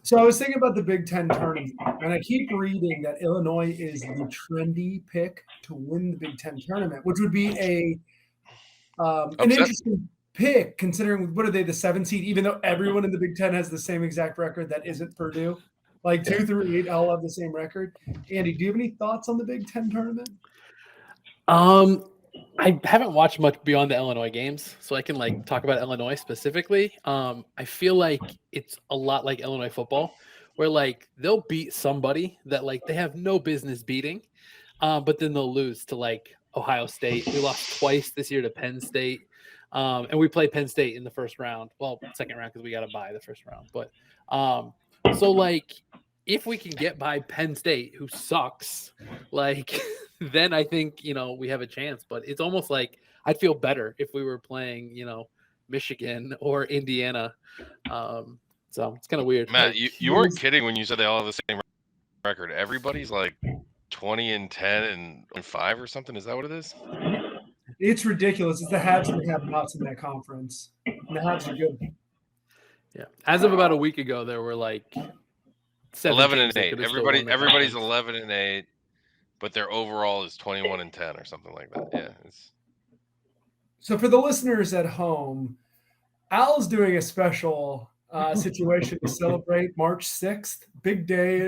So I was thinking about the Big Ten tournament, and I keep reading that Illinois is the trendy pick to win the Big Ten tournament, which would be an Upset? interesting pick considering what are they, the 7 seed, even though everyone in the Big Ten has the same exact record that isn't Purdue. Like 2 through 8 all have the same record. Andy, do you have any thoughts on the Big Ten tournament? I haven't watched much beyond the Illinois games, so I can like talk about Illinois specifically. I feel like it's a lot like Illinois football, where like they'll beat somebody that like they have no business beating, but then they'll lose to like Ohio State. We lost twice this year to Penn State, and we played Penn State in the first round. Well, second round because we got to bye the first round. But so like if we can get by Penn State, who sucks, like. Then I think, we have a chance. But it's almost like I'd feel better if we were playing, Michigan or Indiana. So it's kind of weird. Matt, you weren't kidding when you said they all have the same record. Everybody's like 20-10 and 5 or something. Is that what it is? It's ridiculous. It's the haves and the have-nots in that conference. And the haves are good. Yeah. As of about a week ago, there were like 11-8. Everybody's 11-8. But their overall is 21-10 or something like that. Yeah. So for the listeners at home, Al's doing a special situation to celebrate March 6th, big day.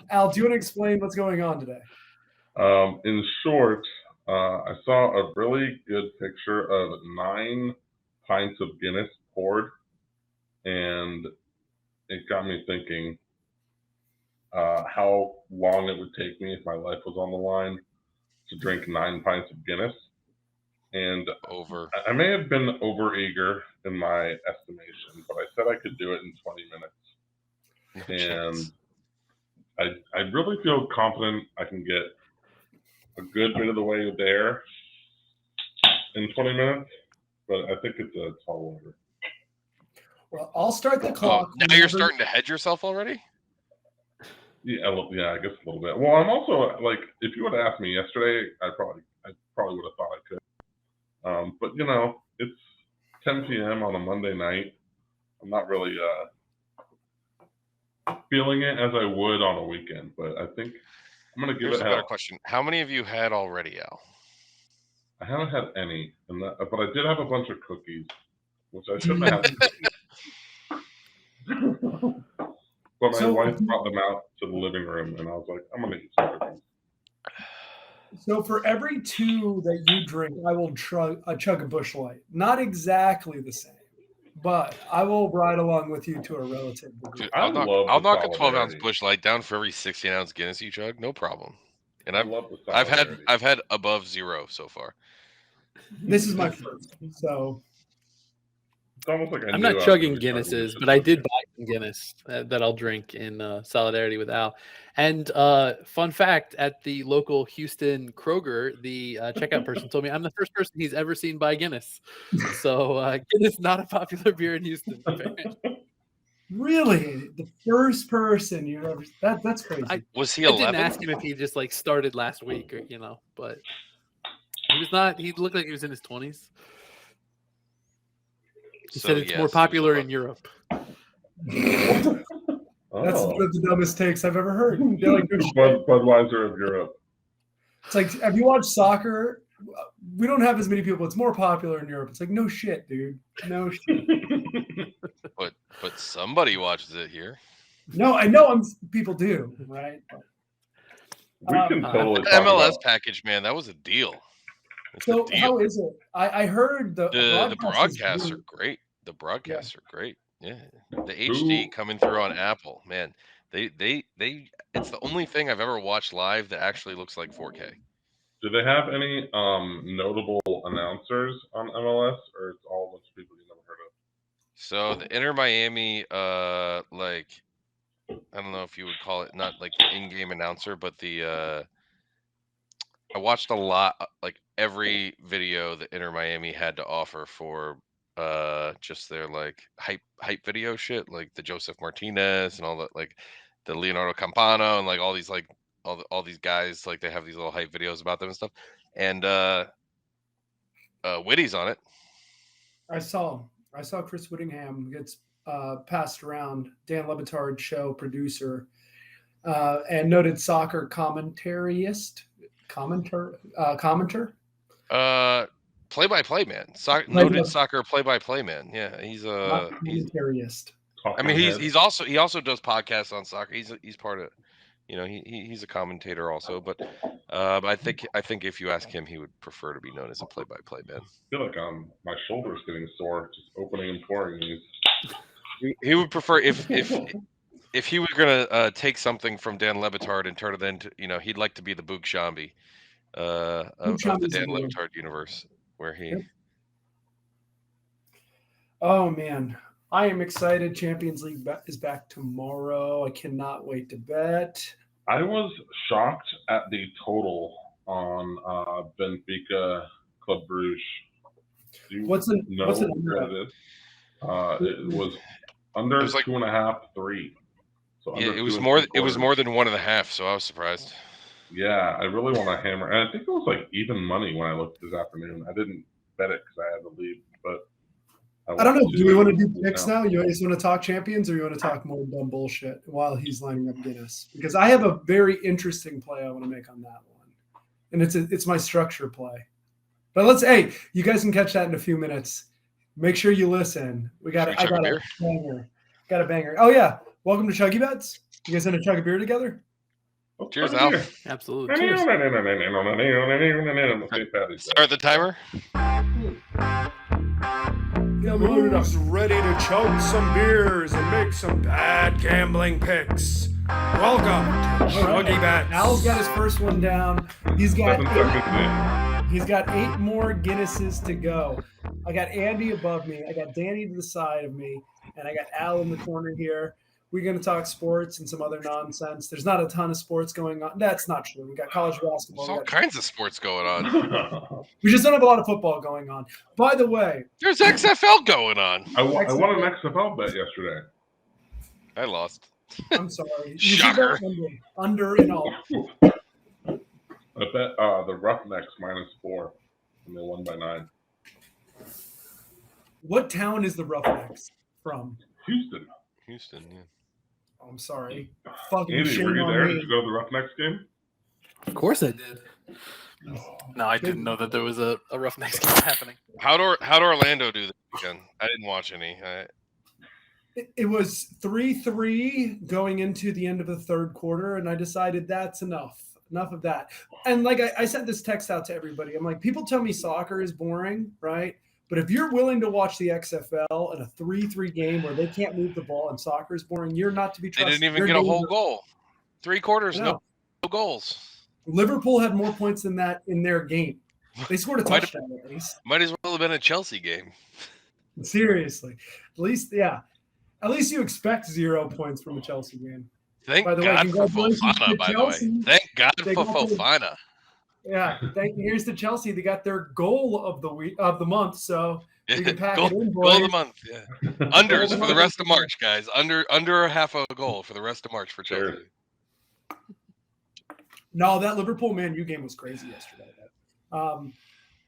Al, do you want to explain what's going on today? In short, I saw a really good picture of 9 pints of Guinness poured, and it got me thinking how long it would take me if my life was on the line to drink 9 pints of Guinness. And I may have been overeager in my estimation, but I said I could do it in 20 minutes. And I really feel confident I can get a good bit of the way there in 20 minutes, but I think it's a tall order. Well, I'll start the clock. Now you're starting to hedge yourself already? Yeah, I guess a little bit. Well, I'm also like, if you would have asked me yesterday, I probably would have thought I could. But it's 10 p.m. on a Monday night. I'm not really feeling it as I would on a weekend, but I think I'm gonna give Here's it a better question. How many of you had already, Al? I haven't had any, but I did have a bunch of cookies, which I shouldn't have. But my wife brought them out to the living room, and I was like, I'm going to eat some cookies. So for every 2 that you drink, I will chug a Busch Light. Not exactly the same, but I will ride along with you to a relative degree. Dude, I'll knock a 12-ounce Busch Light down for every 16-ounce Guinness you chug. No problem. And I've had above 0 so far. This is my first, so... It's almost like I'm not chugging Guinnesses, but I did buy some Guinness that I'll drink in solidarity with Al. And fun fact, at the local Houston Kroger, the checkout person told me I'm the first person he's ever seen buy Guinness. So Guinness not a popular beer in Houston. Really? The first person you ever... That's crazy. Was he 11? I didn't ask him if he just like started last week or, but he was not. He looked like he was in his 20s. He said it's more popular in Europe. That's one of the dumbest takes I've ever heard. Like, Budweiser of Europe. It's like, have you watched soccer? We don't have as many people. It's more popular in Europe. It's like, no shit, dude. No shit. But somebody watches it here. No, I know people do, right? We can totally MLS package, man. That was a deal. So how is it? I heard the broadcasts are great. The broadcasts are great. Yeah, the HD coming through on Apple, man. They it's the only thing I've ever watched live that actually looks like 4K. Do they have any notable announcers on MLS, or it's all a bunch of people you never heard of? So the Inter Miami, like, I don't know if you would call it not like the in-game announcer, but the I watched a lot, like every video that Inter Miami had to offer for just their like hype video shit, like the Joseph Martinez and all that, like the Leonardo Campano and like all these like all these guys, like they have these little hype videos about them and stuff. And Whitty's on it. I saw Chris Whittingham gets passed around. Dan Lebitard, show producer, and noted soccer commenter. Play-by-play man. Play-by- Noted soccer play-by-play man. Yeah, he's commentarist. I mean, he also does podcasts on soccer. He's part of, he's a commentator also. But I think if you ask him, he would prefer to be known as a play-by-play man. I feel like my shoulder's getting sore just opening and pouring these. He would prefer if he was gonna take something from Dan Lebitard and turn it into, he'd like to be the Boog Shambi of the Dan Lebitard universe, where he. Yep. Oh man, I am excited. Champions League is back tomorrow. I cannot wait to bet. I was shocked at the total on Benfica Club Brugge. What's the number? It was under 2.5, 3. So yeah, it was more. It was more than 1.5. So I was surprised. Yeah, I really want to hammer, and I think it was like even money when I looked this afternoon. I didn't bet it because I had to leave, but I don't know. Do we want to do picks now? You guys want to talk champions, or you want to talk more dumb bullshit while he's lining up Guinness? Because I have a very interesting play I want to make on that one, and it's my structure play. But you guys can catch that in a few minutes. Make sure you listen. I got a banger. Got a banger. Oh yeah, welcome to Chuggie Bets. You guys want to chug a beer together? Cheers, Al. Absolutely. Cheers. Start the timer. Who's ready to chug some beers and make some bad gambling picks? Welcome to Chuggie Bets. Al's got his first one down. He's got 8 more Guinnesses to go. I got Andy above me. I got Danny to the side of me, and I got Al in the corner here. We're going to talk sports and some other nonsense. There's not a ton of sports going on. That's not true. We got college basketball. There's all kinds of sports going on. We just don't have a lot of football going on. By the way, there's XFL going on. I won an XFL bet yesterday. I lost. I'm sorry. Shocker. Under and all. I bet the Roughnecks -4, and they won by 9. What town is the Roughnecks from? Houston, yeah. Oh, I'm sorry. Fucking Andy, shame were you on there? me. Did you go to the Roughnecks game? Of course I did. No, I didn't know that there was a Roughnecks game happening. How'd Orlando do this weekend? I didn't watch any. It was 3-3 going into the end of the third quarter, and I decided that's enough. Enough of that. And like I sent this text out to everybody. I'm like, people tell me soccer is boring, right? But if you're willing to watch the XFL in a 3-3 game where they can't move the ball and soccer is boring, you're not to be trusted. They didn't even get a whole goal. 3 quarters, no goals. Liverpool had more points than that in their game. They scored a touchdown at least. Might as well have been a Chelsea game. Seriously. At least you expect 0 points from a Chelsea game. Thank God for Fofana, by the way. Thank God for Fofana. Yeah, here's to Chelsea. They got their goal of the month, so we can pack it in, boys. Goal of the month, yeah. Unders for the rest of March, guys. Under half a goal for the rest of March for Chelsea. No, that Liverpool Man U game was crazy yesterday.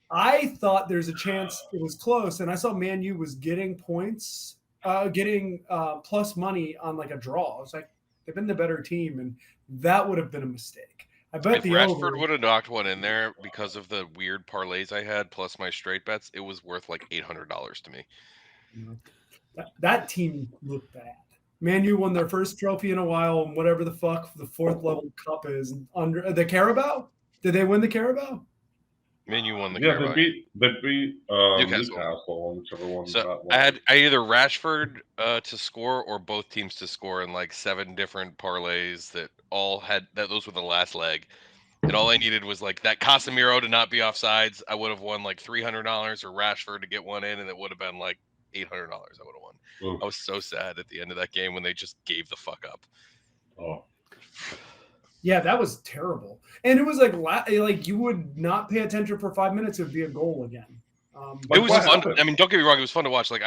I thought there's a chance it was close, and I saw Man U was getting points, plus money on like a draw. I was like, they've been the better team, and that would have been a mistake. I bet if Rashford would have knocked one in there because of the weird parlays I had plus my straight bets, it was worth like $800 to me. That team looked bad. Man U won their first trophy in a while, and whatever the fuck the 4th level cup is under the Carabao. Did they win the Carabao? Man U won the Carabao. They beat Newcastle, whichever one. So I had either Rashford to score or both teams to score in like 7 different parlays that all had those were the last leg, and all I needed was like that Casemiro to not be offsides. I would have won like $300, or Rashford to get one in, and it would have been like $800. I would have won. Ooh. I was so sad at the end of that game when they just gave the fuck up. Oh. Yeah, that was terrible. And it was like you would not pay attention for 5 minutes. It would be a goal again. It was fun. I mean, don't get me wrong. It was fun to watch. Like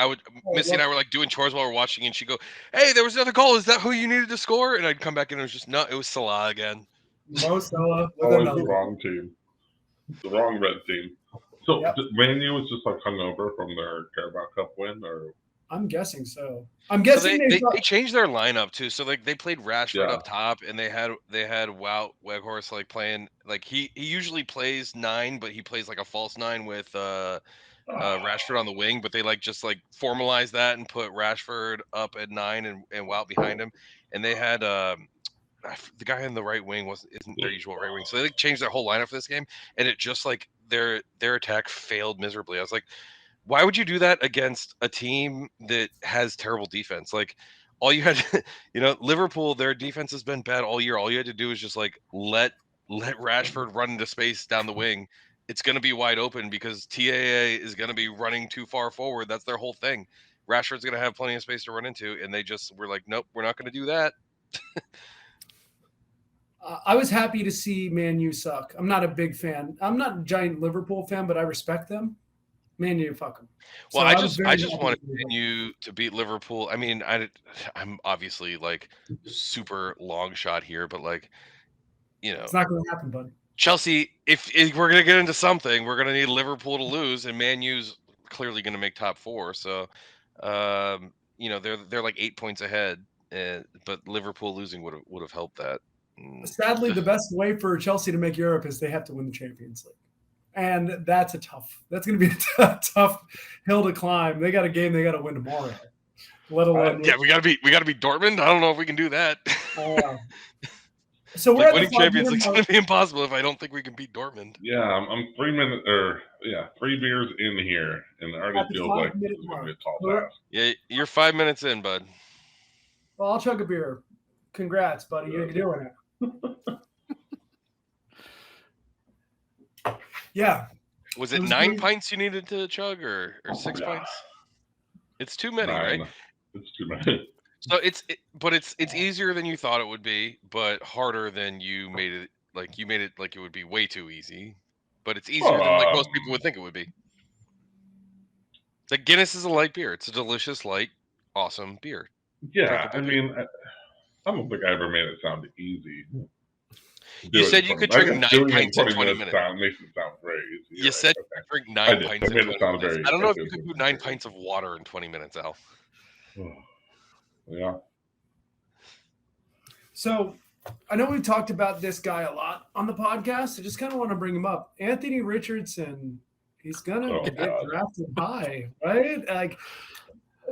Missy and I were like doing chores while we're watching, and she'd go, "Hey, there was another goal. Is that who you needed to score?" And I'd come back and it was just no. It was Salah again. No Salah. Always the wrong team. The wrong red team. So Man U was just like hungover from their Carabao Cup win, or I'm guessing so. I'm guessing they changed their lineup too. So like they played Rashford up top, and they had Wout Weghorst like playing like he usually plays 9, but he plays like a false 9 with Rashford on the wing. But they like just like formalized that and put Rashford up at 9 and Wout behind him. And they had the guy in the right wing isn't their usual right wing. So they like changed their whole lineup for this game, and it just like their attack failed miserably. I was like, why would you do that against a team that has terrible defense? Like all you had, Liverpool, their defense has been bad all year. All you had to do is just like let Rashford run into space down the wing. It's going to be wide open because TAA is going to be running too far forward. That's their whole thing. Rashford's going to have plenty of space to run into, and they just were like, nope, we're not going to do that. I was happy to see Man U suck. I'm not a big fan. I'm not a giant Liverpool fan, but I respect them. Man U, fuck them. Well, I just wanted Man U to beat Liverpool. I mean, I'm obviously like super long shot here, but like, it's not going to happen, bud. Chelsea, if we're going to get into something, we're going to need Liverpool to lose, and Man U's clearly going to make top 4. So, they're like 8 points ahead, but Liverpool losing would have helped that. Sadly, the best way for Chelsea to make Europe is they have to win the Champions League. And that's going to be a tough hill to climb. They got a game they got to win tomorrow. Let alone we got to be Dortmund. I don't know if we can do that. So we're winning Champions League is going to be impossible if I don't think we can beat Dortmund. Yeah, I'm 3 minutes 3 beers in here, and it already feels like it's going to be a tall task. Yeah, you're 5 minutes in, bud. Well, I'll chug a beer. Congrats, buddy. You're doing it. Yeah. Was it 9 pints you needed to chug or 6 pints? It's too many, 9. right? It's too many. So it's easier than you thought it would be, but harder than you made it. Like you made it like it would be way too easy, but it's easier than like most people would think it would be. Like Guinness is a light beer. It's a delicious, light, awesome beer. Yeah, I mean, I don't think I ever made it sound easy. You said you could drink 9 pints in 20 minutes. Makes it sound very easy. You said you could drink 9 pints in 20 minutes. I don't know if you could do 9 easy. pints of water in 20 minutes, Al. Yeah. So I know we've talked about this guy a lot on the podcast. I just kind of want to bring him up. Anthony Richardson, he's going to get drafted high, right? Like,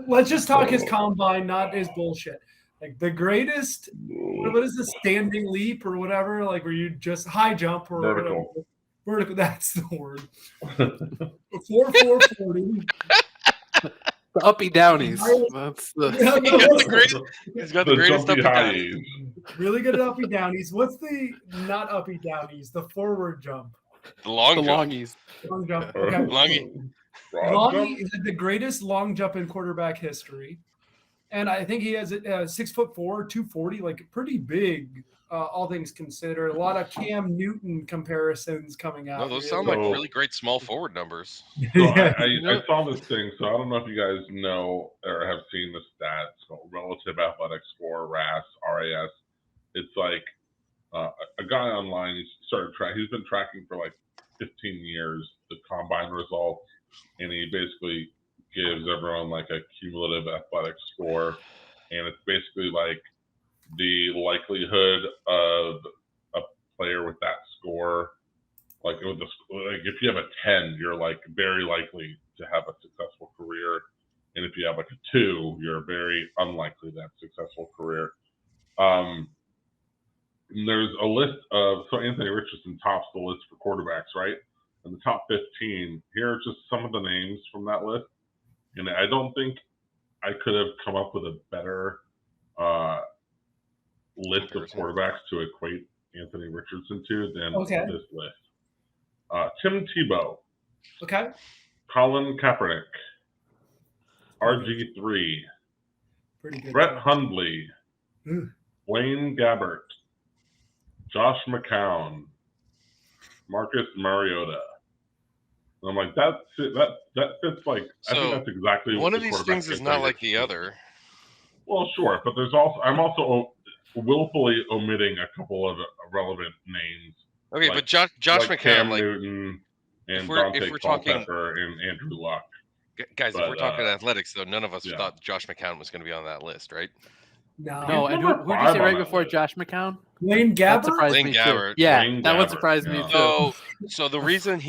let's just talk his combine, not his bullshit. Like the greatest, what is the standing leap or whatever? Like where you just high jump or vertical. Whatever. Vertical, that's the word. 4.40. The uppy downies. That's the. He's got the greatest uppy downies. Really good at uppy downies. What's the not uppy downies? The forward jump. The long jump. Longies. Long jump. Okay. Longie is the greatest long jump in quarterback history. And I think he has 6'4", 240, like pretty big, all things considered. A lot of Cam Newton comparisons coming out. No, those sound like really great small forward numbers. So I saw this thing, so I don't know if you guys know or have seen the stats called Relative Athletic Score, RAS. It's like a guy online, he's been tracking for like 15 years the combine results, and he basically gives everyone like a cumulative athletic score, and it's basically like the likelihood of a player with that score, like if you have a 10, you're like very likely to have a successful career, and if you have like a 2, you're very unlikely to have a successful career. There's a list of Anthony Richardson tops the list for quarterbacks, right? And the top 15. Here are just some of the names from that list. And I don't think I could have come up with a better list of quarterbacks to equate Anthony Richardson to than this list. Tim Tebow. Okay. Colin Kaepernick. RG3. Pretty good. Brett Hundley. Wayne Gabbert. Josh McCown. Marcus Mariota. And I'm like, that fits like, I think that's exactly one of these things is not like the other. Well, sure, but I'm also willfully omitting a couple of relevant names. Okay, but Josh McCown, Cam Newton and Dante Culpepper and Andrew Luck. Guys, if But, we're talking athletics, though, none of us yeah. thought Josh McCown was going to be on that list, right? No, He's and number who'd you five say on right that before list. Josh McCown? Blaine That Gabbert. surprised Blaine me too. Gabbert. Yeah, Blaine that would Gabbert, surprise me yeah. too. So the reason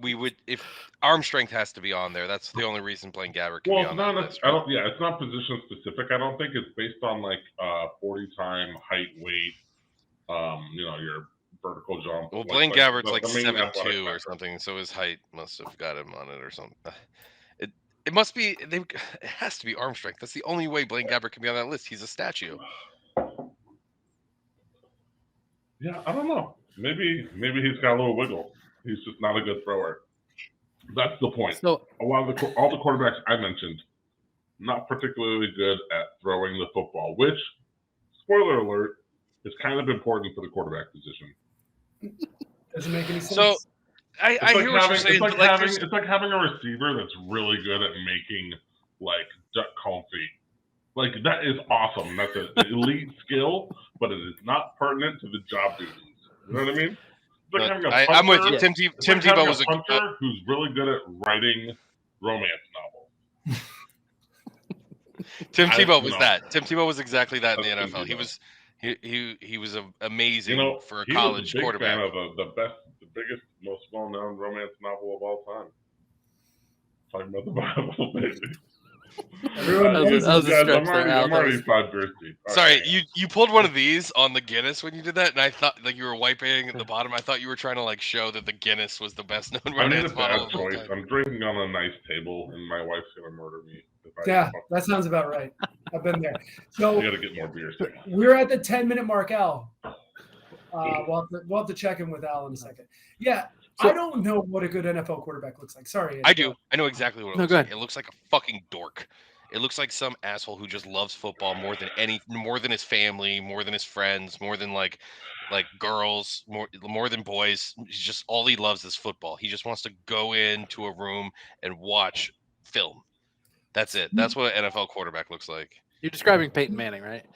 we would if arm strength has to be on there, that's the only reason Blaine Gabbert can Well, be it's on not. that list. I don't. Yeah, it's not position specific. I don't think it's based on like 40 time height, weight. Your vertical jump. Well, Blaine Gabbert's like the main 7'2" athletic or factor. something, so his height must have got him on it or something. It must be. It has to be arm strength. That's the only way Blaine Gabbert can be on that list. He's a statue. Yeah, I don't know. Maybe he's got a little wiggle. He's just not a good thrower. That's the point. So All the quarterbacks I mentioned, not particularly good at throwing the football, which, spoiler alert, is kind of important for the quarterback position. Doesn't make any sense. So I hear what you're saying. It's like having a receiver that's really good at making like duck comb feet. Like that is awesome. That's an elite skill, but it is not pertinent to the job duties. You know what I mean? It's like having a punter, I'm with you. Yeah. Tim Tebow was a punter who's really good at writing romance novels. Tim Tebow was that. Tim Tebow was exactly that in the That's NFL. Tim Tebow. He was amazing for a he college was a big quarterback. fan of the biggest, most well-known romance novel of all time. Talking about the Bible, baby. Everyone That was a Guys, stretch there, Al. I'm already 5 beers deep. All Sorry, right. you pulled one of these on the Guinness when you did that, and I thought like you were wiping at the bottom. I thought you were trying to like show that the Guinness was the best known I made romance a bottle bad of all choice. time. I'm drinking on a nice table, and my wife's gonna murder me. Yeah, that sounds about right. I've been there. So I gotta get more beers. we're at the 10-minute mark, Al. We'll have to check in with Al in a second. Yeah, So- I don't know what a good NFL quarterback looks like. Sorry. I do. I know exactly what it No, looks go like. ahead. It looks like a fucking dork. It looks like some asshole who just loves football more than his family, more than his friends, more than like girls, more than boys. He's just all he loves is football. He just wants to go into a room and watch film. That's it. That's what an NFL quarterback looks like. you're describing Peyton Manning, right?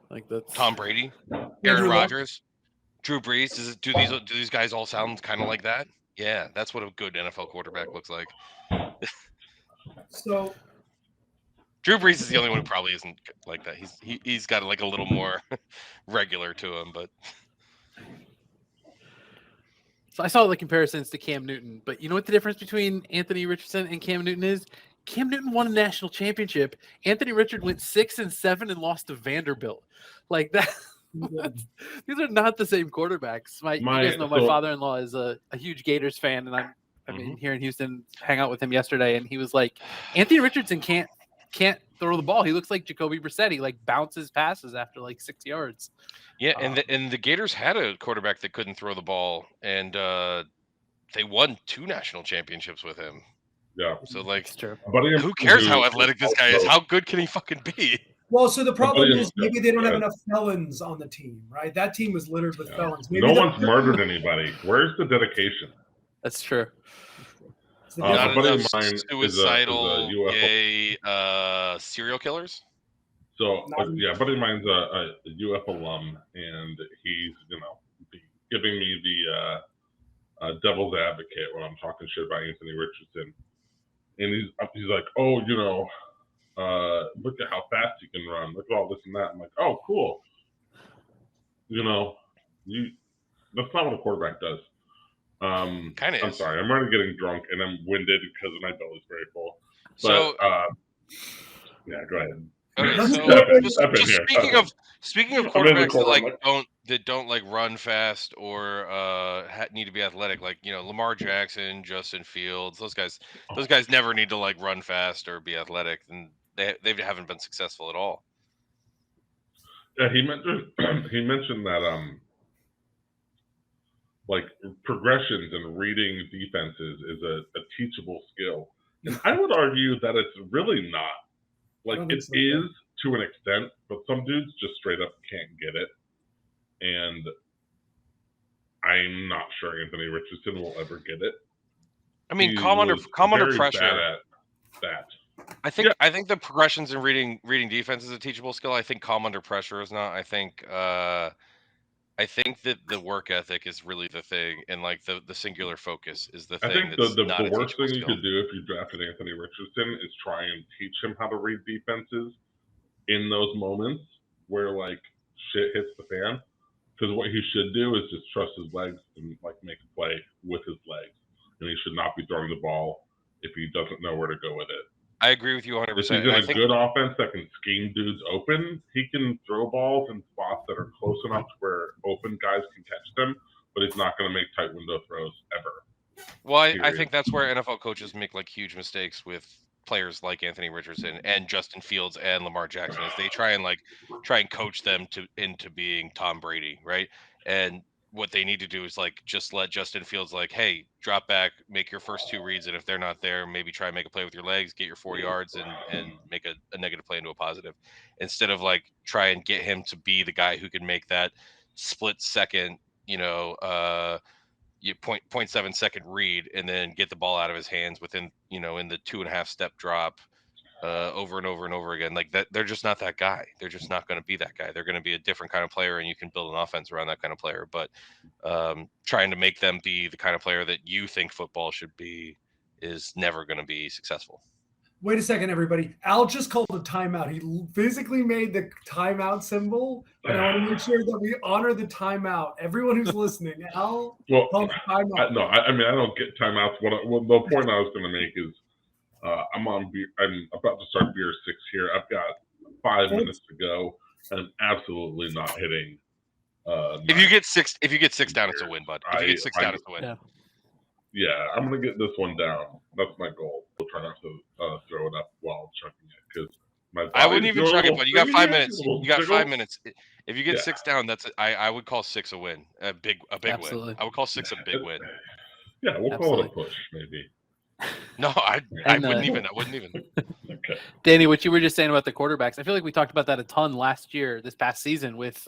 Like that's Tom Brady, Andrew Aaron Luck. Rodgers, Drew Brees. Do these guys all sound kind of like that? Yeah, that's what a good NFL quarterback looks like. So Drew Brees is the only one who probably isn't like that. He's got like a little more regular to him, but So I saw the comparisons to Cam Newton, but you know what the difference between Anthony Richardson and Cam Newton is? Cam Newton won a national championship. Anthony Richardson went 6-7 and lost to Vanderbilt. Like that. These are not the same quarterbacks. You guys know my father-in-law is a huge Gators fan, and I've been here in Houston, hang out with him yesterday, and he was like, Anthony Richardson can't throw the ball. He looks like Jacoby Brissett. He like bounces passes after like 6 yards. yeah, and the Gators had a quarterback that couldn't throw the ball, and they won 2 national championships with him. Yeah. So like, It's true. who cares how athletic this guy is? How good can he fucking be? well, so the problem Nobody is maybe they don't have yeah. enough felons on the team, right? That team was littered with felons. Maybe No one's murdered anybody. Where's the dedication? That's true. It's the Not a buddy of enough mine is a suicidal UFO. gay serial killers. So yeah, a buddy of mine's a UF alum, and he's giving me the devil's advocate when I'm talking shit about Anthony Richardson, and he's like, oh, look at how fast he can run. Look at all this and that. I'm like, oh, cool. That's not what a quarterback does. Kind of. I'm sorry, I'm already getting drunk and I'm winded because my belly's very full. But So yeah, go ahead. okay, Step in just here. speaking of I'm in the quarterbacks corner, that don't like run fast or need to be athletic, like Lamar Jackson, Justin Fields, those guys never need to like run fast or be athletic, and they haven't been successful at all. Yeah, he mentioned that like progressions and reading defenses is a teachable skill, and I would argue that it's really not. Like it is to an extent, but some dudes just straight up can't get it, and I'm not sure Anthony Richardson will ever get it. I mean, He calm under was pressure. Bad at that. I think the progressions in reading defense is a teachable skill. I think calm under pressure is not. I think I think that the work ethic is really the thing, and like the singular focus is the I thing think that's the not a worst teachable thing you skill. could do if you drafted Anthony Richardson is try and teach him how to read defenses in those moments where like shit hits the fan. Because what he should do is just trust his legs and like make a play with his legs, and he should not be throwing the ball if he doesn't know where to go with it. I agree with you 100%. If he's in a good offense that can scheme dudes open, he can throw balls in spots that are close enough to where open guys can catch them, but he's not going to make tight window throws ever. Well, I think that's where NFL coaches make like huge mistakes with players like Anthony Richardson and Justin Fields and Lamar Jackson is they try and coach them into being Tom Brady, right? And what they need to do is like just let Justin Fields like, hey, drop back, make your first 2 reads, and if they're not there, maybe try and make a play with your legs, get your 4 yards, and make a negative play into a positive, instead of like try and get him to be the guy who can make that split second, you 0.7 second read and then get the ball out of his hands within in the 2.5 step drop over and over and over again. Like that, they're just not that guy. They're just not going to be that guy. They're going to be a different kind of player, and you can build an offense around that kind of player. But trying to make them be the kind of player that you think football should be is never going to be successful. Wait a second, everybody. Al just called a timeout. He physically made the timeout symbol, and I want to make sure that we honor the timeout. Everyone who's listening, Al called timeout. I mean, I don't get timeouts. The point I was going to make is I'm about to start beer 6 here. I've got 5 minutes to go, and I'm absolutely not hitting. If you get six down, it's a win, bud. If you get 6 down, it's a win. Yeah, I'm gonna get this one down. That's my goal. We'll try not to throw it up while chugging it because I wouldn't even chug it, but you got 5 minutes. You got 5 minutes. If you get 6 down, I would call 6 a win, a big Absolutely. win. I would call 6 a big win. Yeah, we'll call it a push, maybe. No, I wouldn't even. Okay. Danny, what you were just saying about the quarterbacks, I feel like we talked about that a ton this past season with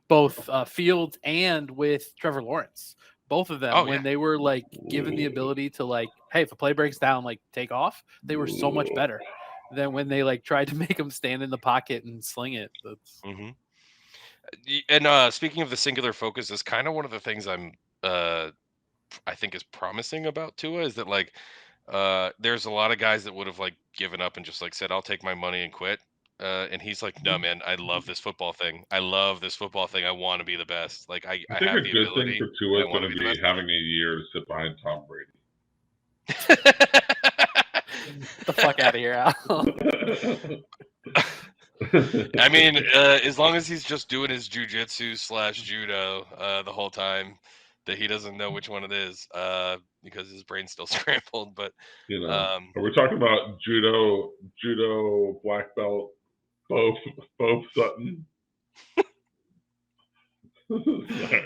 both Fields and with Trevor Lawrence. Both of them, when they were like given the ability to like, hey, if a play breaks down, like take off, they were so much better than when they like tried to make them stand in the pocket and sling it. Mm-hmm. And speaking of the singular focus, is kind of one of the things I think is promising about Tua is that like there's a lot of guys that would have like given up and just like said, I'll take my money and quit. And he's like, no, man, I love this football thing. I want to be the best. Like I think have a the good ability. thing for Tua is going to be having a year to sit behind Tom Brady. The fuck out of here, Al. I mean, as long as he's just doing his jujitsu/judo the whole time, that he doesn't know which one it is because his brain's still scrambled. But are we talking about judo black belt Both Sutton?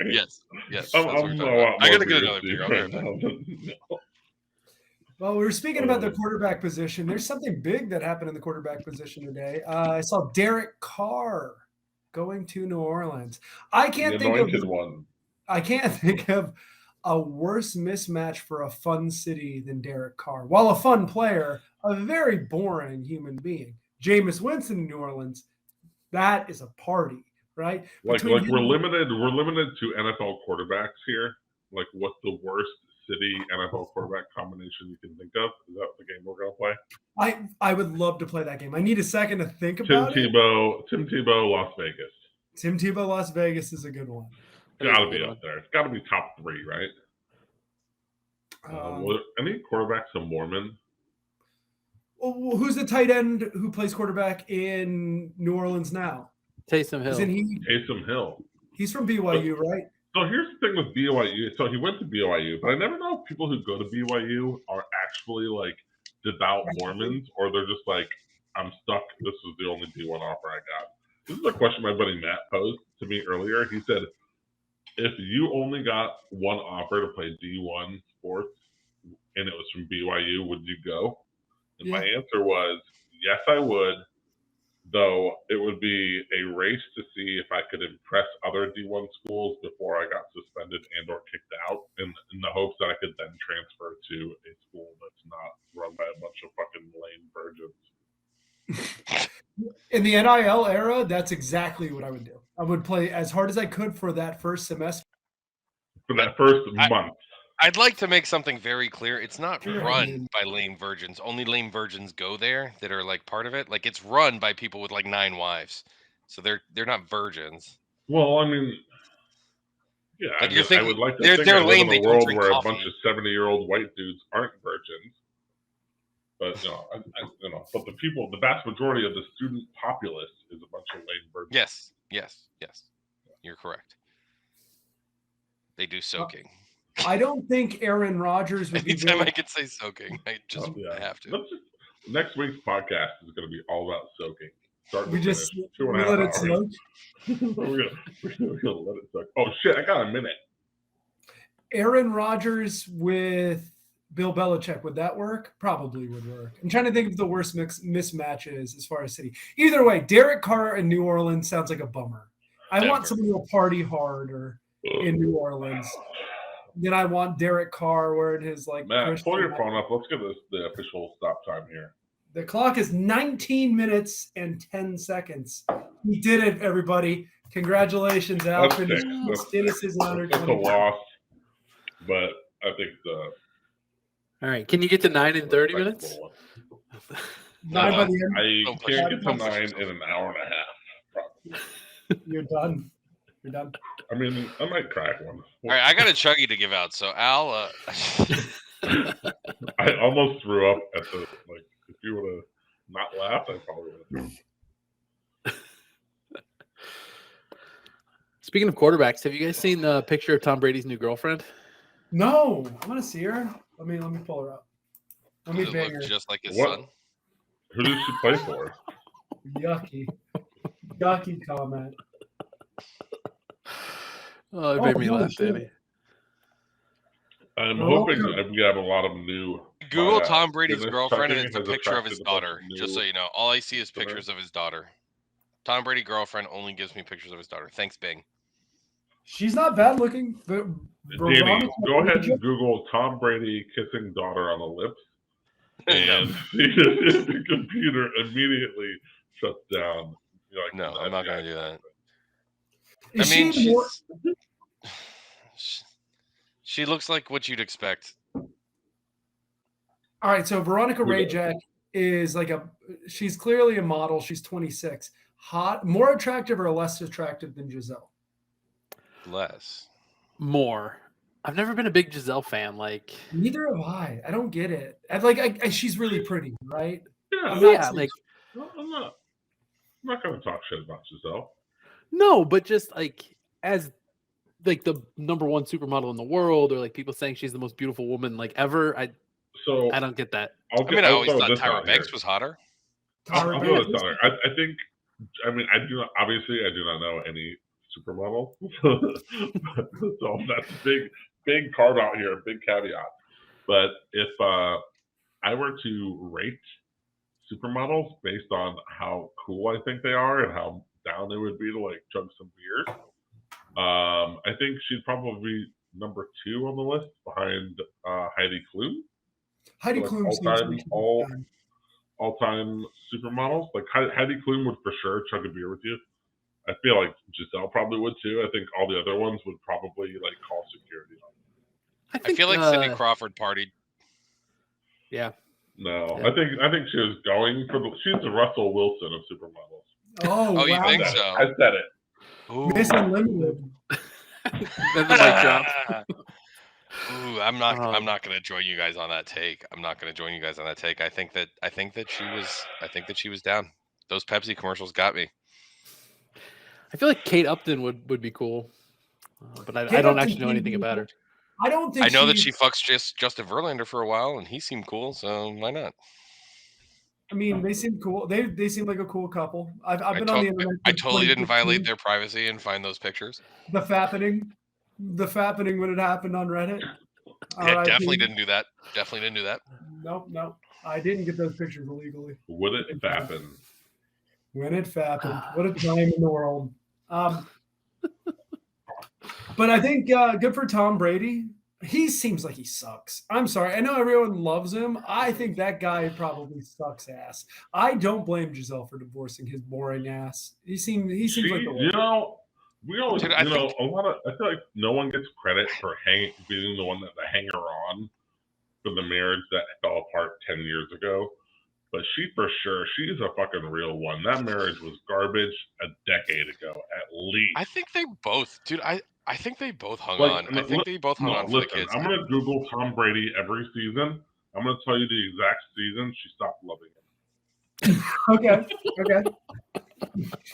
Yes. I gotta get another beer. I'll be right back. Well, we were speaking about the quarterback position. There's something big that happened in the quarterback position today. I saw Derek Carr going to New Orleans. I can't think of a worse mismatch for a fun city than Derek Carr. While a fun player, a very boring human being. Jameis Winston in New Orleans, that is a party, right? Like we're limited to NFL quarterbacks here. Like, what's the worst city NFL quarterback combination you can think of? Is that the game we're gonna play? I would love to play that game. I need a second to think about it. Tim Tebow, Las Vegas. Tim Tebow, Las Vegas is a good one. Gotta be up there. It's gotta be top 3, right? Any quarterbacks a Mormon? Well, who's the tight end who plays quarterback in New Orleans now? Taysom Hill. Taysom Hill. He's from BYU, right? So here's the thing with BYU. So he went to BYU, but I never know if people who go to BYU are actually like devout Mormons, or they're just like, I'm stuck. This was the only D1 offer I got. This is a question my buddy Matt posed to me earlier. He said, if you only got one offer to play D1 sports and it was from BYU, would you go? And my answer was, yes, I would, though it would be a race to see if I could impress other D1 schools before I got suspended and or kicked out, in the hopes that I could then transfer to a school that's not run by a bunch of fucking lame virgins. In the NIL era, that's exactly what I would do. I would play as hard as I could for that first semester. For that first month. I'd like to make something very clear. It's not Sure, I run mean- by lame virgins. Only lame virgins go there that are like part of it. Like it's run by people with like 9 wives. So they're not virgins. Well, I mean, yeah, Like I you're mean, I thinking- would like to they're- think they're I live lame, in they a don't world drink where a coffee. bunch of 70-year-old white dudes aren't virgins. But but the vast majority of the student populace is a bunch of lame virgins. Yes. You're correct. They do soaking. I don't think Aaron Rodgers would be Anytime very I can say soaking, I have to. Next week's podcast is going to be all about soaking. Start to We just finish, we 2.5 let it hours. soak. We're gonna let it soak. Oh shit! I got a minute. Aaron Rodgers with Bill Belichick, would that work? Probably would work. I'm trying to think of the worst mismatches as far as city. Either way, Derek Carr in New Orleans sounds like a bummer. I want Denver. someone who will party harder in New Orleans. Then I want Derek Carr wearing his like. Matt, pull your Christian- phone up. Let's get the official stop time here. The clock is 19 minutes and 10 seconds. He did it, everybody. Congratulations, Al. That's Finished sick. Guinness is under That's a 20. loss, but I think the All right. Can you get to 9 in 30 minutes? Nine by the end. I Don't push can't it. get to 9 in an hour and a half. Probably. You're done. You're done. I mean, I might crack one. All right, I got a Chuggie to give out. So Al, I almost threw up at the like. If you would have not laughed, I probably would have. Speaking of quarterbacks, have you guys seen the picture of Tom Brady's new girlfriend? No, I want to see her. Let me pull her up. Let me does it bang look her. just like his What? son. Who did she play for? Yucky comment. Oh, it made me holy laugh, shit. Danny. I'm Oh, hoping okay. that we have a lot of new. Google my, Tom Brady's Guinness girlfriend, and chugging it's a has picture of his attracted a bunch daughter. of Just so new- you know, all I see is Sorry? pictures of his daughter. Tom Brady girlfriend only gives me pictures of his daughter. Thanks, Bing. She's not bad looking. But Danny, Veronica- go ahead and Google Tom Brady kissing daughter on the lips, No. and the computer immediately shuts down. You're like, No, I'm not going to do that. Is I mean, she more? she looks like what you'd expect. All right, so Veronica Who does? Rajak is like she's clearly a model. She's 26. Hot, more attractive or less attractive than Giselle? Less. More. I've never been a big Giselle fan. Like, Neither have I. I don't get it. I she's really pretty, right? Yeah, I'm not yeah, saying- like I'm not going to talk shit about Giselle. no, but just like as like the number one supermodel in the world, or like people saying she's the most beautiful woman like ever. I So don't get that. I'll I mean, I I'll always throw thought this Tyra out here. Banks was hotter. Tyra I'll throw Banks. this out there. I think. I mean, I do not. Obviously, I do not know any supermodel. So that's a big carve out here, big caveat. But if I were to rate supermodels based on how cool I think they are and how down they would be to like chug some beers, I think she'd probably be number 2 on the list behind Heidi Klum. Heidi Like Klum seems all-time- like she's all- bad. All-time supermodels. Like Heidi Klum would for sure chug a beer with you. I feel like Giselle probably would too. I think all the other ones would probably like call security on. I feel like Cindy Crawford partied. Yeah. No, Yeah. I think she was going for she's the Russell Wilson of supermodels. Oh, Oh, you wow. think I said so? it. I said it. Ooh. Miss Unlimited. Then the mic drop. Ooh, I'm not going to join you guys on that take. I'm not going to join you guys on that take. I think that she was down. Those Pepsi commercials got me. I feel like Kate Upton would be cool, but I Kate don't Upton actually know can anything be about her. I don't think I know that she fucks Justin Verlander for a while, and he seemed cool, so why not? I mean, they seem cool. They seem like a cool couple. I've been on the internet. I since totally didn't 2015. violate their privacy and find those pictures. The fappening when it happened on Reddit. Yeah, RIP. definitely didn't do that. Definitely didn't do that. Nope. I didn't get those pictures illegally. Would it happen? When it happened. What a time in the world. But I think good for Tom Brady. He seems like he sucks. I'm sorry. I know everyone loves him. I think that guy probably sucks ass. I don't blame Giselle for divorcing his boring ass. He seems like the You know, We always, Dude, I feel like no one gets credit for being the one that the hanger on for the marriage that fell apart 10 years ago. But she's a fucking real one. That marriage was garbage a decade ago, at least. I think they both, dude. I think they both hung on. I think they both hung on for the kids. I'm gonna Google Tom Brady every season. I'm gonna tell you the exact season she stopped loving him. Okay.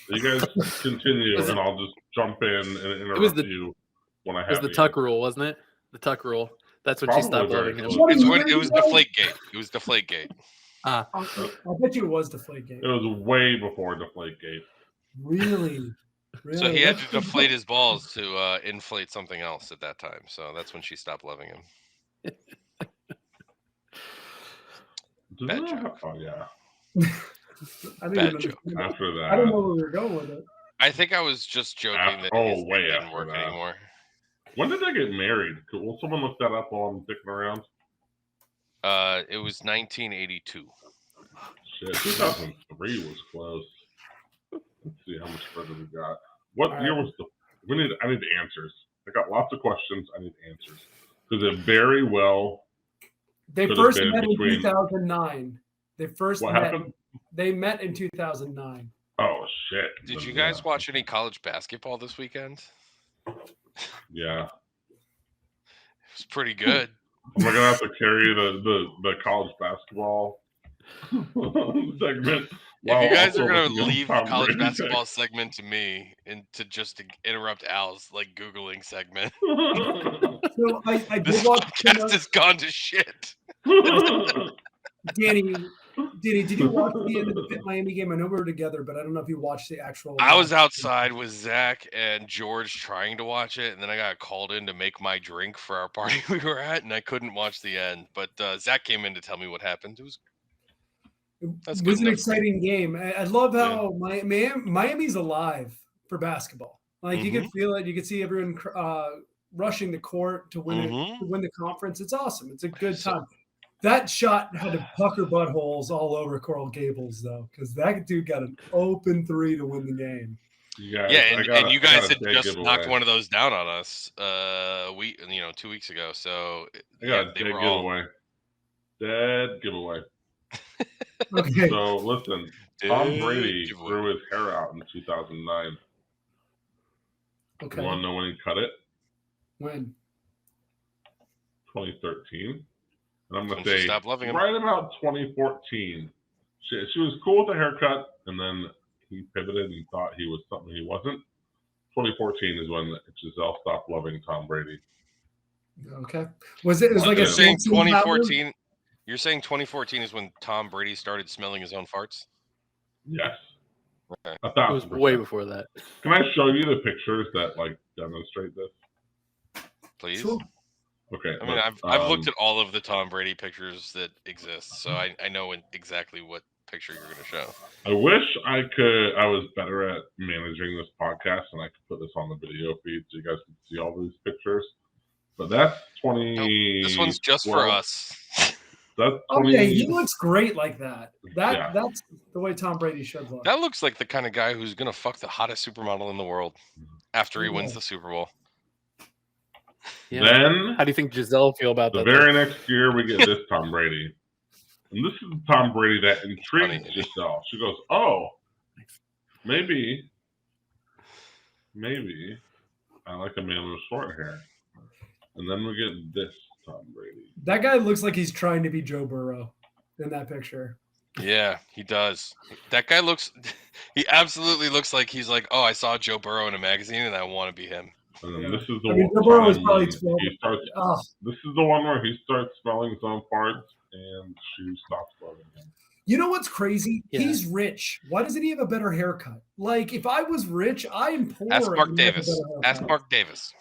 You guys continue, and I'll just jump in and interrupt you when I have. It was the Tuck rule, wasn't it? The Tuck rule. That's when she stopped loving him. It was Deflategate. It was Deflategate. I bet you it was Deflategate. It was way before Deflategate. Really? So he had to deflate his balls to inflate something else at that time. So that's when she stopped loving him. Bad joke. Oh yeah. Bad joke. After that, I don't know where we were going with it. I think I was just joking that it didn't work anymore. When did they get married? Will someone look that up while I'm dicking around? It was 1982. Shit, 2003 was close. Let's see how much further we got. What year was I need the answers. I got lots of questions. I need answers. Because it very well. They first met in 2009. They met in 2009. Oh shit! Did you guys watch any college basketball this weekend? Yeah. It was pretty good. Am I gonna have to carry the college basketball segment? If you guys are gonna leave college basketball segment to me and to interrupt Al's Googling segment, so I this podcast has gone to shit. Danny, did you watch the end of the Miami game? I know we were together, but I don't know if you watched the actual. I was outside with Zach and George trying to watch it, and then I got called in to make my drink for our party we were at, and I couldn't watch the end. But Zach came in to tell me what happened. It was an exciting game. I love how Miami's alive for basketball. You can feel it. You can see everyone rushing the court to win it, to win the conference. It's awesome. It's a good time. That shot had to pucker buttholes all over Coral Gables, though, because that dude got an open three to win the game. And you guys had just knocked one of those down on us 2 weeks ago. So I got a dead giveaway. Dead giveaway. Okay. So listen, Tom Brady grew his hair out in 2009. Okay. You want to know when he cut it? When? 2013. And I'm going to say right about 2014. She was cool with the haircut, and then he pivoted and thought he was something he wasn't. 2014 is when Giselle stopped loving Tom Brady. Okay. It was like you're saying 2014? You're saying 2014 is when Tom Brady started smelling his own farts? Yes. Okay. It was way before that. Can I show you the pictures that demonstrate this? Please. Sure. Okay. I mean, I've looked at all of the Tom Brady pictures that exist, so I know exactly what picture you're going to show. I wish I was better at managing this podcast and I could put this on the video feed so you guys can see all these pictures. But that's 20. No, this one's just for us. That's 20. Okay, he looks great like that. That's the way Tom Brady should look. That looks like the kind of guy who's going to fuck the hottest supermodel in the world after he wins the Super Bowl. Yeah. Then, how do you think Giselle feel about that? The very next year, we get this Tom Brady. And this is the Tom Brady that intrigues Giselle. She goes, oh, maybe I like a man with short hair. And then we get this Tom Brady. That guy looks like he's trying to be Joe Burrow in that picture. Yeah, he does. That guy he absolutely looks like he's like, oh, I saw Joe Burrow in a magazine and I want to be him. And then this is the Joe Burrow is probably 12. This is the one where he starts smelling his own farts and she stops loving him. You know what's crazy? Yeah. He's rich. Why doesn't he have a better haircut? If I was rich, I am poor. Ask Mark Davis.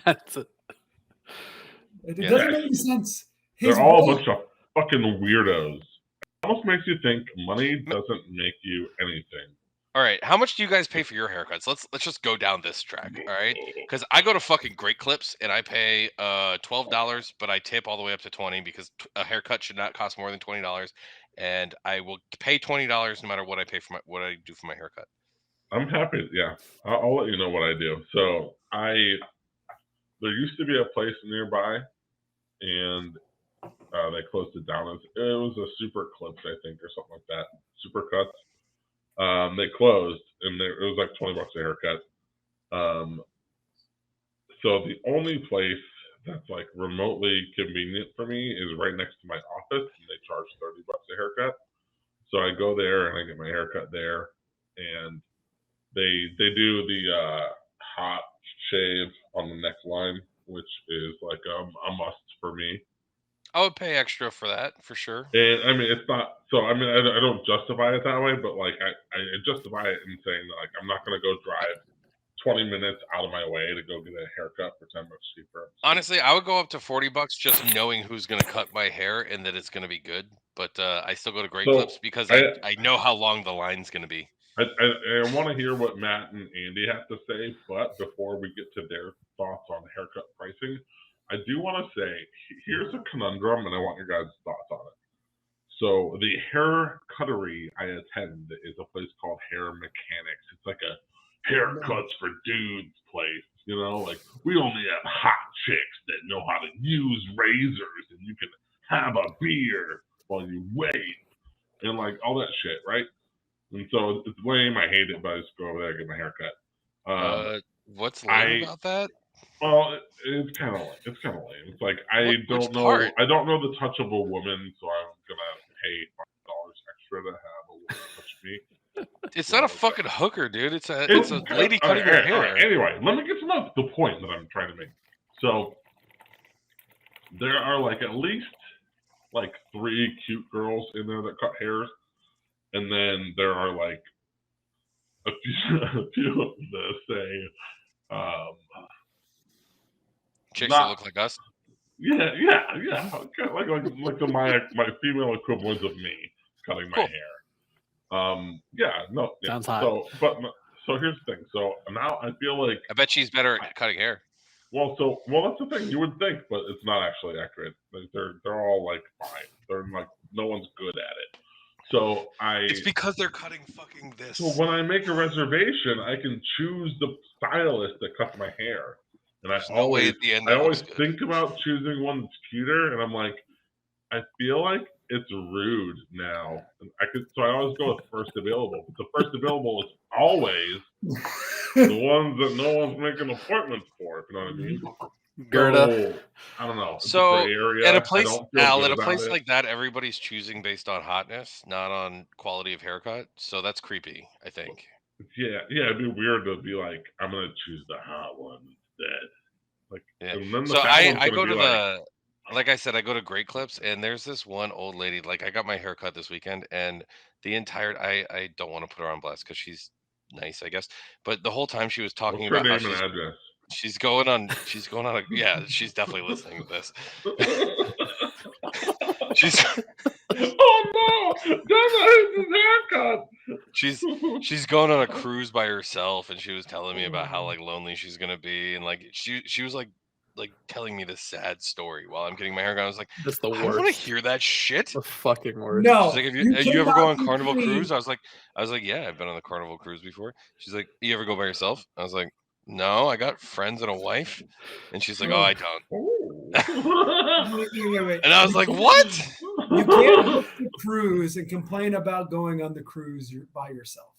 That's it. It doesn't make any sense. They're all a bunch of fucking weirdos. It almost makes you think money doesn't make you anything. All right, how much do you guys pay for your haircuts? Let's just go down this track, all right? Because I go to fucking Great Clips and I pay $12, but I tip all the way up to $20 because a haircut should not cost more than $20, and I will pay $20 no matter what I pay for what I do for my haircut. I'm happy. Yeah, I'll let you know what I do. So there used to be a place nearby, and they closed it down. It was a Super Clips, I think, or something like that. Super Cuts. They closed, and it was like $20 a haircut. So the only place that's like remotely convenient for me is right next to my office, and they charge $30 a haircut. So I go there and I get my haircut there, and they do the hot shave on the neckline, which is like a must for me. I would pay extra for that for sure. And I mean, it's not so. I mean, I don't justify it that way, but like I justify it in saying that like I'm not gonna go drive 20 minutes out of my way to go get a haircut for $10 cheaper. Honestly, I would go up to $40 just knowing who's gonna cut my hair and that it's gonna be good. But I still go to Great Clips because I know how long the line's gonna be. I want to hear what Matt and Andy have to say, but before we get to their thoughts on haircut pricing, I do want to say here's a conundrum, and I want your guys' thoughts on it. So the hair cuttery I attend is a place called Hair Mechanics. It's like a haircuts for dudes place. You know, like we only have hot chicks that know how to use razors, and you can have a beer while you wait, and like all that shit, right? And so it's lame. I hate it, but I just go over there and get my haircut. What's lame about that? Well, it's kind of lame. It's like I don't know the touch of a woman, so I'm gonna pay $5 extra to have a woman touch me. It's not a fucking hooker, dude. It's a lady cutting your hair. All right. Anyway, let me get to the point that I'm trying to make. So there are like at least like 3 cute girls in there that cut hairs, and then there are like a few that say chicks that look like us. Yeah. Like my female equivalent of me cutting my hair. Sounds hot. So here's the thing. So now I feel like I bet she's better at cutting hair. Well, that's the thing. You would think, but it's not actually accurate. Like they're all like fine. They're like no one's good at it. So it's because they're cutting fucking this. So when I make a reservation, I can choose the stylist that cuts my hair. And I always think about choosing one that's cuter, and I'm like, I feel like it's rude now. So I always go with first available. But the first available is always the ones that no one's making appointments for. If you know what I mean? Gerda. So, I don't know. So area. at a place, like that, everybody's choosing based on hotness, not on quality of haircut. So that's creepy, I think. Yeah, it'd be weird to be like, I'm gonna choose the hot one instead. Like, and then so I go to like I said, I go to Great Clips, and there's this one old lady. Like I got my hair cut this weekend, and the entire I don't want to put her on blast because she's nice, I guess. But the whole time she was talking about how she's going on a she's definitely listening to this. Oh no! Haircut. She's going on a cruise by herself, and she was telling me about how like lonely she's gonna be, and like she was like telling me this sad story while I'm getting my hair done. I was like, that's the worst. I want to hear that shit. The fucking worst. No. She's like, have you ever go on Carnival Cruise? I was like, yeah, I've been on the Carnival Cruise before. She's like, you ever go by yourself? I was like, no, I got friends and a wife. And she's like, oh, I don't. And I was like, what? You can't book the cruise and complain about going on the cruise by yourself.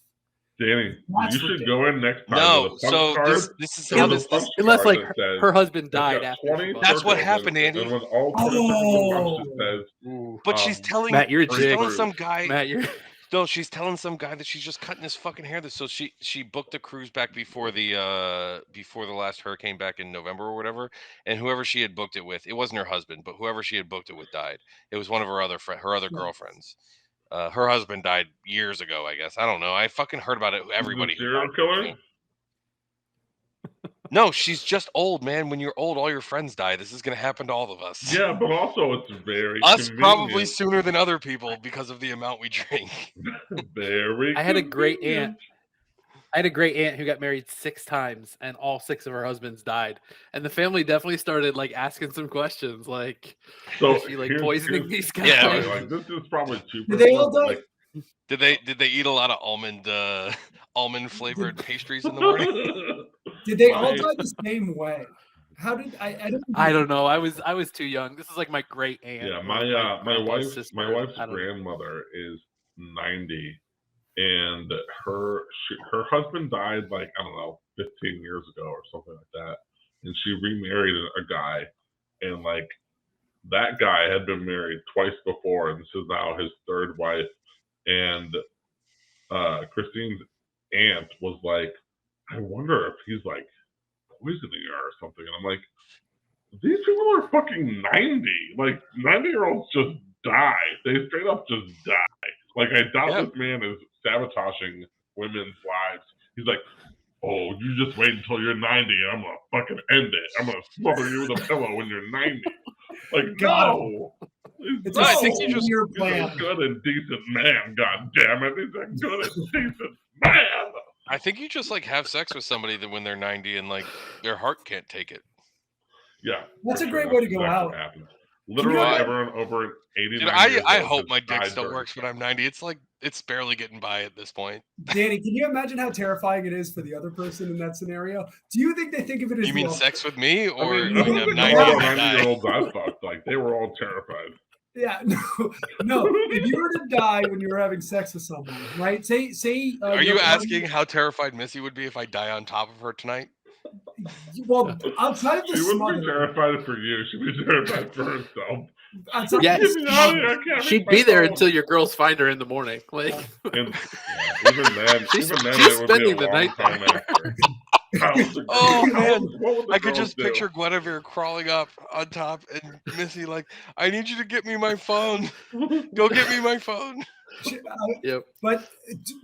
Danny, you should go in next time. No, so this is how this unless like her husband died after. That's what happened, Andy. But she's telling Matt, you're telling some guy. Matt, No, she's telling some guy that she's just cutting his fucking hair. So she booked a cruise back before the last hurricane back in November or whatever. And whoever she had booked it with, it wasn't her husband, but whoever she had booked it with died. It was one of her other girlfriends. Her husband died years ago, I guess. I don't know. I fucking heard about it. Everybody. Serial killer? No, she's just old, man. When you're old, all your friends die. This is going to happen to all of us. Yeah, but also it's very us convenient. Probably sooner than other people because of the amount we drink. Very. I had a great aunt. Who got married 6 times, and all 6 of her husbands died. And the family definitely started like asking some questions, like, is she like poisoning these guys? Yeah, like this is probably too. Did they all die? Did they eat a lot of almond flavored pastries in the morning? Did they all die the same way? How did I don't know. I was too young. This is like my great aunt. Yeah, or my grandpa's wife's sister. grandmother is 90, and her husband died like, I don't know, 15 years ago or something like that, and she remarried a guy, and like that guy had been married twice before, and this is now his third wife, and Christine's aunt was like, I wonder if he's like poisoning her or something, and I'm like, these people are fucking 90. Like, 90-year-olds just die. They straight up just die. Like, I doubt this man is sabotaging women's lives. He's like, oh, you just wait until you're 90 and I'm going to fucking end it. I'm going to smother you with a pillow when you're 90. Like, no. It's I think you just your plan. He's a good and decent man, god damn it. He's a good and decent man. I think you just like have sex with somebody that when they're 90 and like their heart can't take it. Yeah. That's a great way to go out. Literally everyone over 89 Dude, I hope my dick still works when I'm 90. It's like it's barely getting by at this point. Danny, can you imagine how terrifying it is for the other person in that scenario? Do you think they think of it as you mean sex with me, or I mean, I'm 90 90-year-olds I fucked, like they were all terrified. Yeah, no. If you were to die when you were having sex with someone, right? Say. Are you asking how terrified Missy would be if I die on top of her tonight? Well, outside of the she wouldn't be terrified for you. She'd be terrified for herself. Yes, she'd be there until your girls find her in the morning. Like, and, even then, she's spending the night after. Oh man, I could just picture Guinevere crawling up on top and Missy like, I need you to get me my phone. Go get me my phone. Yep. But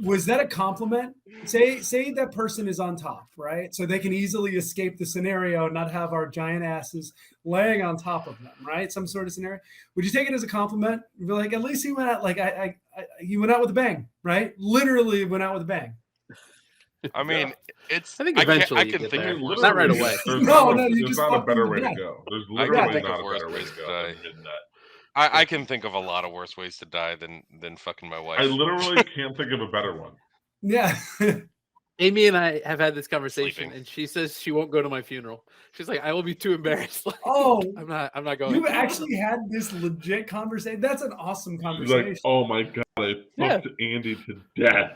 was that a compliment? Say that person is on top, right? So they can easily escape the scenario and not have our giant asses laying on top of them, right? Some sort of scenario. Would you take it as a compliment? You'd be like, at least he went out like he went out with a bang, right? Literally went out with a bang. I mean, it's. I think eventually I can think of worse. Not right away. There's not a better way to go. There's literally not a better way to go. I can think of a lot of worse ways to die than fucking my wife. I literally can't think of a better one. Yeah. Amy and I have had this conversation, and she says she won't go to my funeral. She's like, I will be too embarrassed. Like, I'm not going. You actually had this legit conversation. That's an awesome conversation. She's like, oh my god, I fucked Andy to death.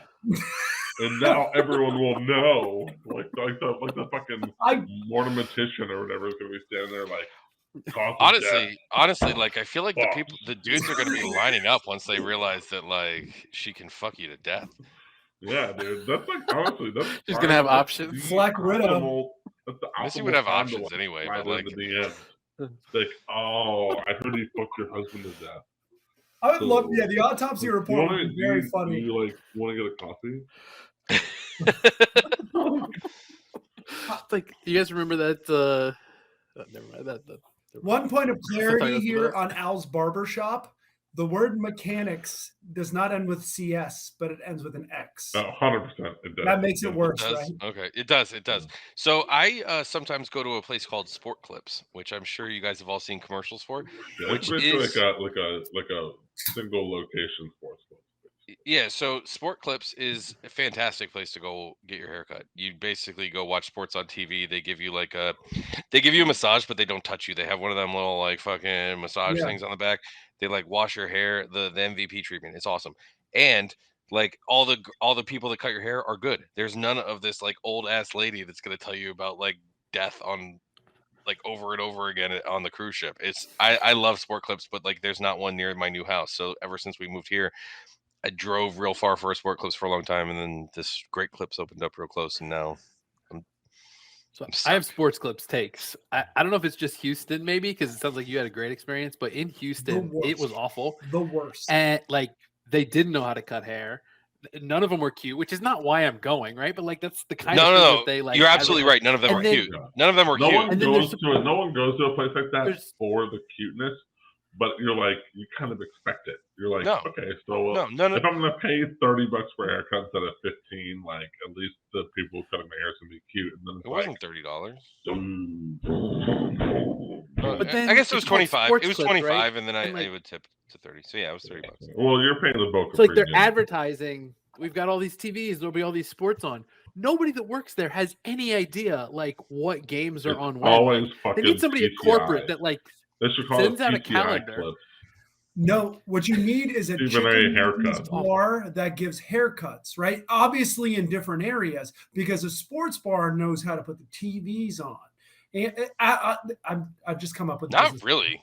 And now everyone will know, like the fucking mortimatician or whatever is gonna be standing there like. Honestly, like I feel like the dudes are gonna be lining up once they realize that like she can fuck you to death. Yeah, dude, that's like honestly, she's gonna have options. Black Widow. Missy would have options anyway, but like the end. Like, oh, I heard you fucked your husband to death. I would love, the autopsy report would be very funny. Do you like want to get a coffee? Like, you guys remember that? Never mind. One point of clarity here on Al's barbershop. The word mechanics does not end with CS, but it ends with an X. 100%. It does. That makes it worse, right? Okay, it does. So I sometimes go to a place called Sport Clips, which I'm sure you guys have all seen commercials for. Yeah, which is like a single location sports club. Yeah, so Sport Clips is a fantastic place to go get your haircut. You basically go watch sports on TV. They give you a massage, but they don't touch you. They have one of them little like fucking massage things on the back. They like wash your hair, the MVP treatment. It's awesome. And like all the people that cut your hair are good. There's none of this like old ass lady that's gonna tell you about like death on like over and over again on the cruise ship. I love Sport Clips, but like there's not one near my new house. So ever since we moved here, I drove real far for a Sport Clips for a long time, and then this Great Clips opened up real close, and now I have Sports Clips takes. I don't know if it's just Houston, maybe, because it sounds like you had a great experience, but in Houston, it was awful. The worst. And like they didn't know how to cut hair. None of them were cute, which is not why I'm going, right? But like that's the kind of thing that they like. You're absolutely right. None of them were cute. None of them were cute. No one goes to a place like that for the cuteness. but you're like, you kind of expect it. You're like, No. okay, so No. if I'm gonna pay $30 for a haircut instead of 15, like at least the people cutting my hair is gonna be cute. And then it's It wasn't $30. But then I guess it was it's called 25. sports It was clips, 25, right? and then And, I like- would tip to 30. So yeah, it was $30. Well, you're paying the Boca It's like they're premium. advertising. We've got all these TVs. There'll be all these sports on. Nobody that works there has any idea like what games are It's on when. always Like, fucking they need somebody at PTI. corporate that like They should call sends it out a PTI calendar. clips. No, what you need is a Even a chicken haircut. bar that gives haircuts, right? Obviously in different areas, because a sports bar knows how to put the TVs on. And I've just come up with Not business. really.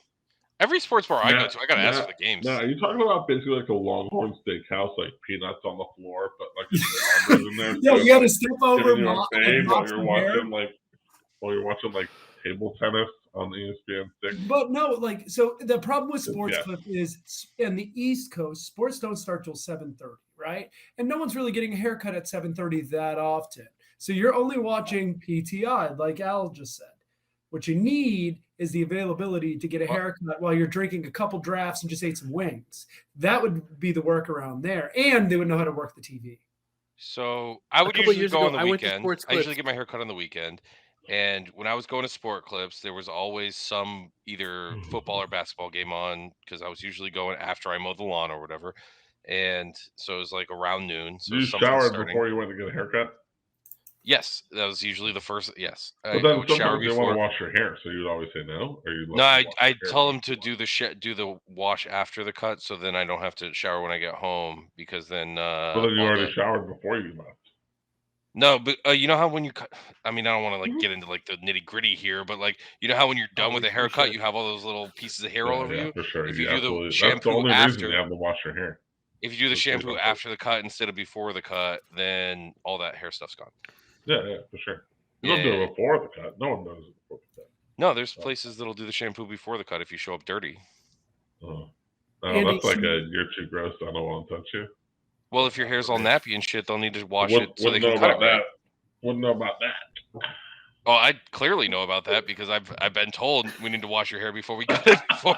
Every sports bar I go Nah, to, I gotta ask for the games. Now, are you talking about basically like a Longhorn Steakhouse, like peanuts on the floor, but like a barber in there? Yeah, you got to step over giving you a mop, fade mop while you're some hair. watching like table tennis on the ESPN 6. But no, like, so the problem with sports Yeah. clip is in the East Coast, sports don't start till 7:30, right? And no one's really getting a haircut at 7:30 that often. So you're only watching PTI, like Al just said. What you need is the availability to get a haircut while you're drinking a couple drafts and just ate some wings. That would be the workaround there. And they would know how to work the TV. So I would couple usually years go ago, on the I went to weekend. Sports I usually Clips. get my hair cut on the weekend. And when I was going to Sport Clips, there was always some either football or basketball game on because I was usually going after I mowed the lawn or whatever. And so it was like around noon. So You something showered starting. before you went to get a haircut? Yes, that was usually the first. Yes, I But then would shower sometimes they want before. to wash your hair, so you'd always say no? Or you No, I tell them to do the wash after the cut, so then I don't have to shower when I get home because then. But then you all already the- showered before you left. No, but you know how when you cut, I mean, I don't want to like get into like the nitty gritty here, but like you know how when you're done with a for haircut, sure. you have all those little pieces of hair all over you. For sure. If you do the absolutely. That's shampoo the only after- reason you have to wash your hair. If you do the Just leave shampoo it. after the cut instead of before the cut, then all that hair stuff's gone. Yeah, for sure. You don't do Yeah. it before the cut. No one does it before the cut. No, there's places that'll do the shampoo before the cut if you show up dirty. Oh, Andy, that's like so- you're too gross. I don't want to touch you. Well, if your hair's all nappy and shit, they'll need to wash Wouldn't it so they know can cut it about right. that. Wouldn't know about that. Oh, I clearly know about that because I've been told we need to wash your hair before we cut it before.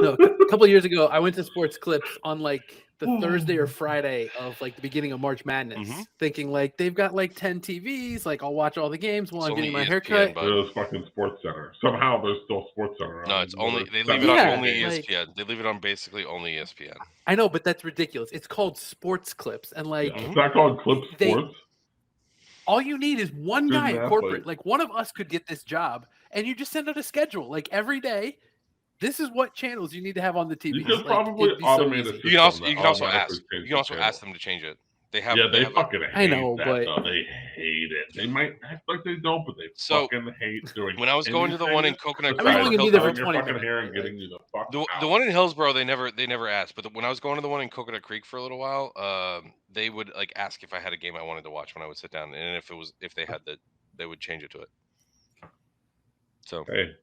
No, a couple of years ago, I went to Sports Clips on like the Thursday or Friday of like the beginning of March Madness, Mhm. thinking like they've got like 10 TVs, like I'll watch all the games while It's I'm getting my only haircut. ESPN, bud. There's fucking Sports Center. Somehow there's still Sports Center. No, on it's only another they leave it seven on Yeah, only like- ESPN. They leave it on basically only ESPN. I know, but that's ridiculous. It's called Sports Clips, and like It's not called Clip They- Sports. all you need is one Student guy at athlete. corporate. Like one of us could get this job, and you just send out a schedule. Like every day, this is what channels you need to have on the TV. You could probably automate it. You can also Automatically ask. change You can also the ask channel. them to change it. They have. Yeah, they they have a- fucking hate I know, that, but- though. They hate it. They might act like they don't, but they So, fucking hate doing when I was going to the one in anything Coconut I was Creek, only gonna be there for besides your 20 fucking minutes, hair and like- getting you the fuck the out. one in Hillsboro, they never asked. But when I was going to the one in Coconut Creek for a little while, they would like ask if I had a game I wanted to watch when I would sit down, and if they had that, they would change it to it. So Hey,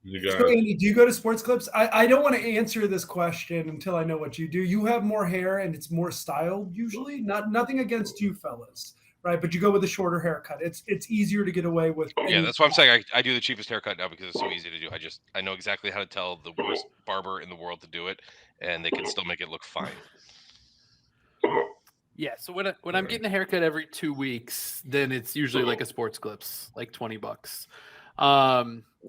you So, guys. Andy, do you go to Sports Clips? I don't want to answer this question until I know what you do. You have more hair and it's more styled usually. Nothing against you fellas, right? But you go with a shorter haircut. It's easier to get away with. yeah, that's why I'm saying I do the cheapest haircut now because it's so easy to do. I know exactly how to tell the worst barber in the world to do it, and they can still make it look fine. Yeah, so when I'm getting a haircut every 2 weeks, then it's usually like a Sports Clips, like $20.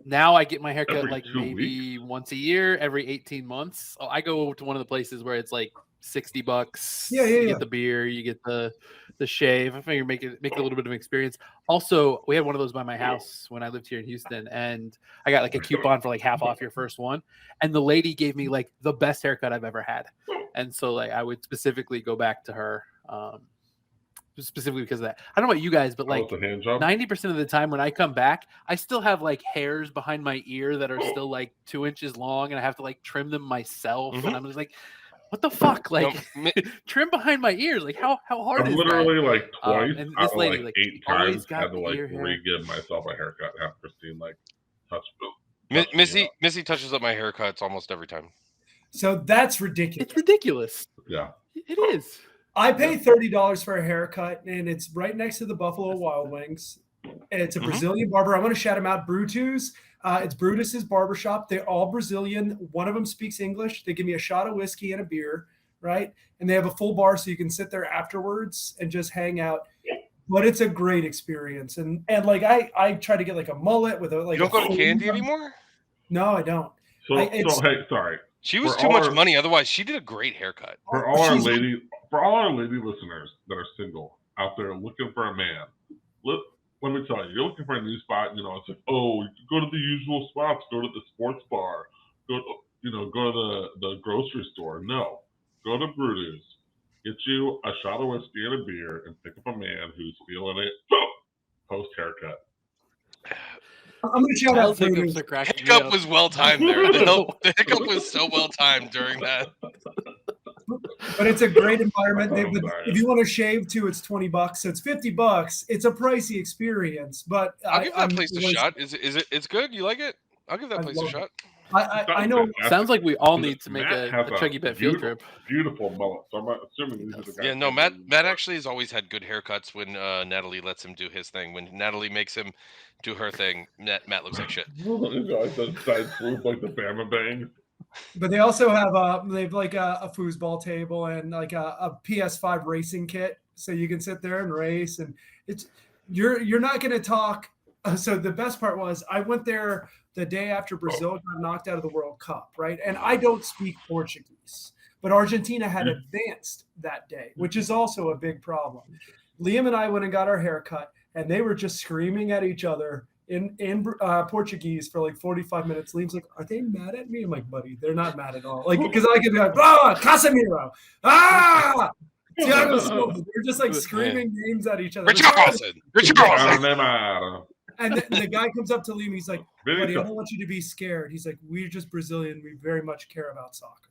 Now I get my haircut Every like 2 maybe once a year, every 18 months. Oh, I go to one of the places where it's like $60. Yeah, You yeah. get the beer, you get the shave. I figure make it a little bit of an experience. Also, we had one of those by my house when I lived here in Houston, and I got like a coupon for like half off your first one. And the lady gave me like the best haircut I've ever had. And so like I would specifically go back to her. Specifically because of that. I don't know about you guys, but like the hand job. 90% of the time when I come back, I still have like hairs behind my ear that are still like 2 inches long, and I have to like trim them myself. Mhm. And I'm just like, what the fuck? Like, No, trim behind my ears. Like, how hard I've is literally like twice, and out this of, lady, like like, 8 always times, got had to the like ear hair. re-give myself a haircut. Have Christine like touch Missy touches up my haircuts almost every time. So that's ridiculous. It's ridiculous. Yeah. It is. I pay $30 for a haircut, and it's right next to the Buffalo Wild Wings. It's a Brazilian barber. I want to shout him out, Brutus. It's Brutus's barbershop. They're all Brazilian. One of them speaks English. They give me a shot of whiskey and a beer, right? And they have a full bar so you can sit there afterwards and just hang out. But it's a great experience. And like I try to get like a mullet with a like. You don't go to Candy anymore? No, I don't. Hey, sorry. She was too much money. Otherwise, she did a great haircut. For all our lady listeners that are single out there looking for a man, let me tell you, you're looking for a new spot. You know, it's like, oh, go to the usual spots. Go to the sports bar. Go to the grocery store. No, go to Brutus. Get you a shot of whiskey and a beer, and pick up a man who's feeling it post haircut. I'm going to shout out Brutus. The hiccup was well timed there. The hiccup was so well timed during that. But it's a great environment. If you want to shave too, it's $20. So it's $50. It's a pricey experience, but I'll give that place a shot. Is it? It's good. You like it? I'll give that place a shot. I know. Sounds like we all need to make a Chuggie Bet field trip. Beautiful mullet. So I'm assuming these are the guys. Yeah, no, Matt actually has always had good haircuts when Natalie lets him do his thing. When Natalie makes him do her thing, Matt looks like shit. These guys that side swoop like the Bama Bang. But they also have like a foosball table and like a PS5 racing kit, so you can sit there and race. And you're not going to talk. So the best part was I went there the day after Brazil got knocked out of the World Cup, right? And I don't speak Portuguese, but Argentina had advanced that day, which is also a big problem. Liam and I went and got our haircut, and they were just screaming at each other in Portuguese for like 45 minutes. Liam's like, are they mad at me? I'm like, buddy, they're not mad at all. Like, because I could be like, Casemiro, Thiago Silva. They're just like screaming names at each other. Richarlison. And the guy comes up to Liam. He's like, buddy, I don't want you to be scared. He's like, we're just Brazilian. We very much care about soccer.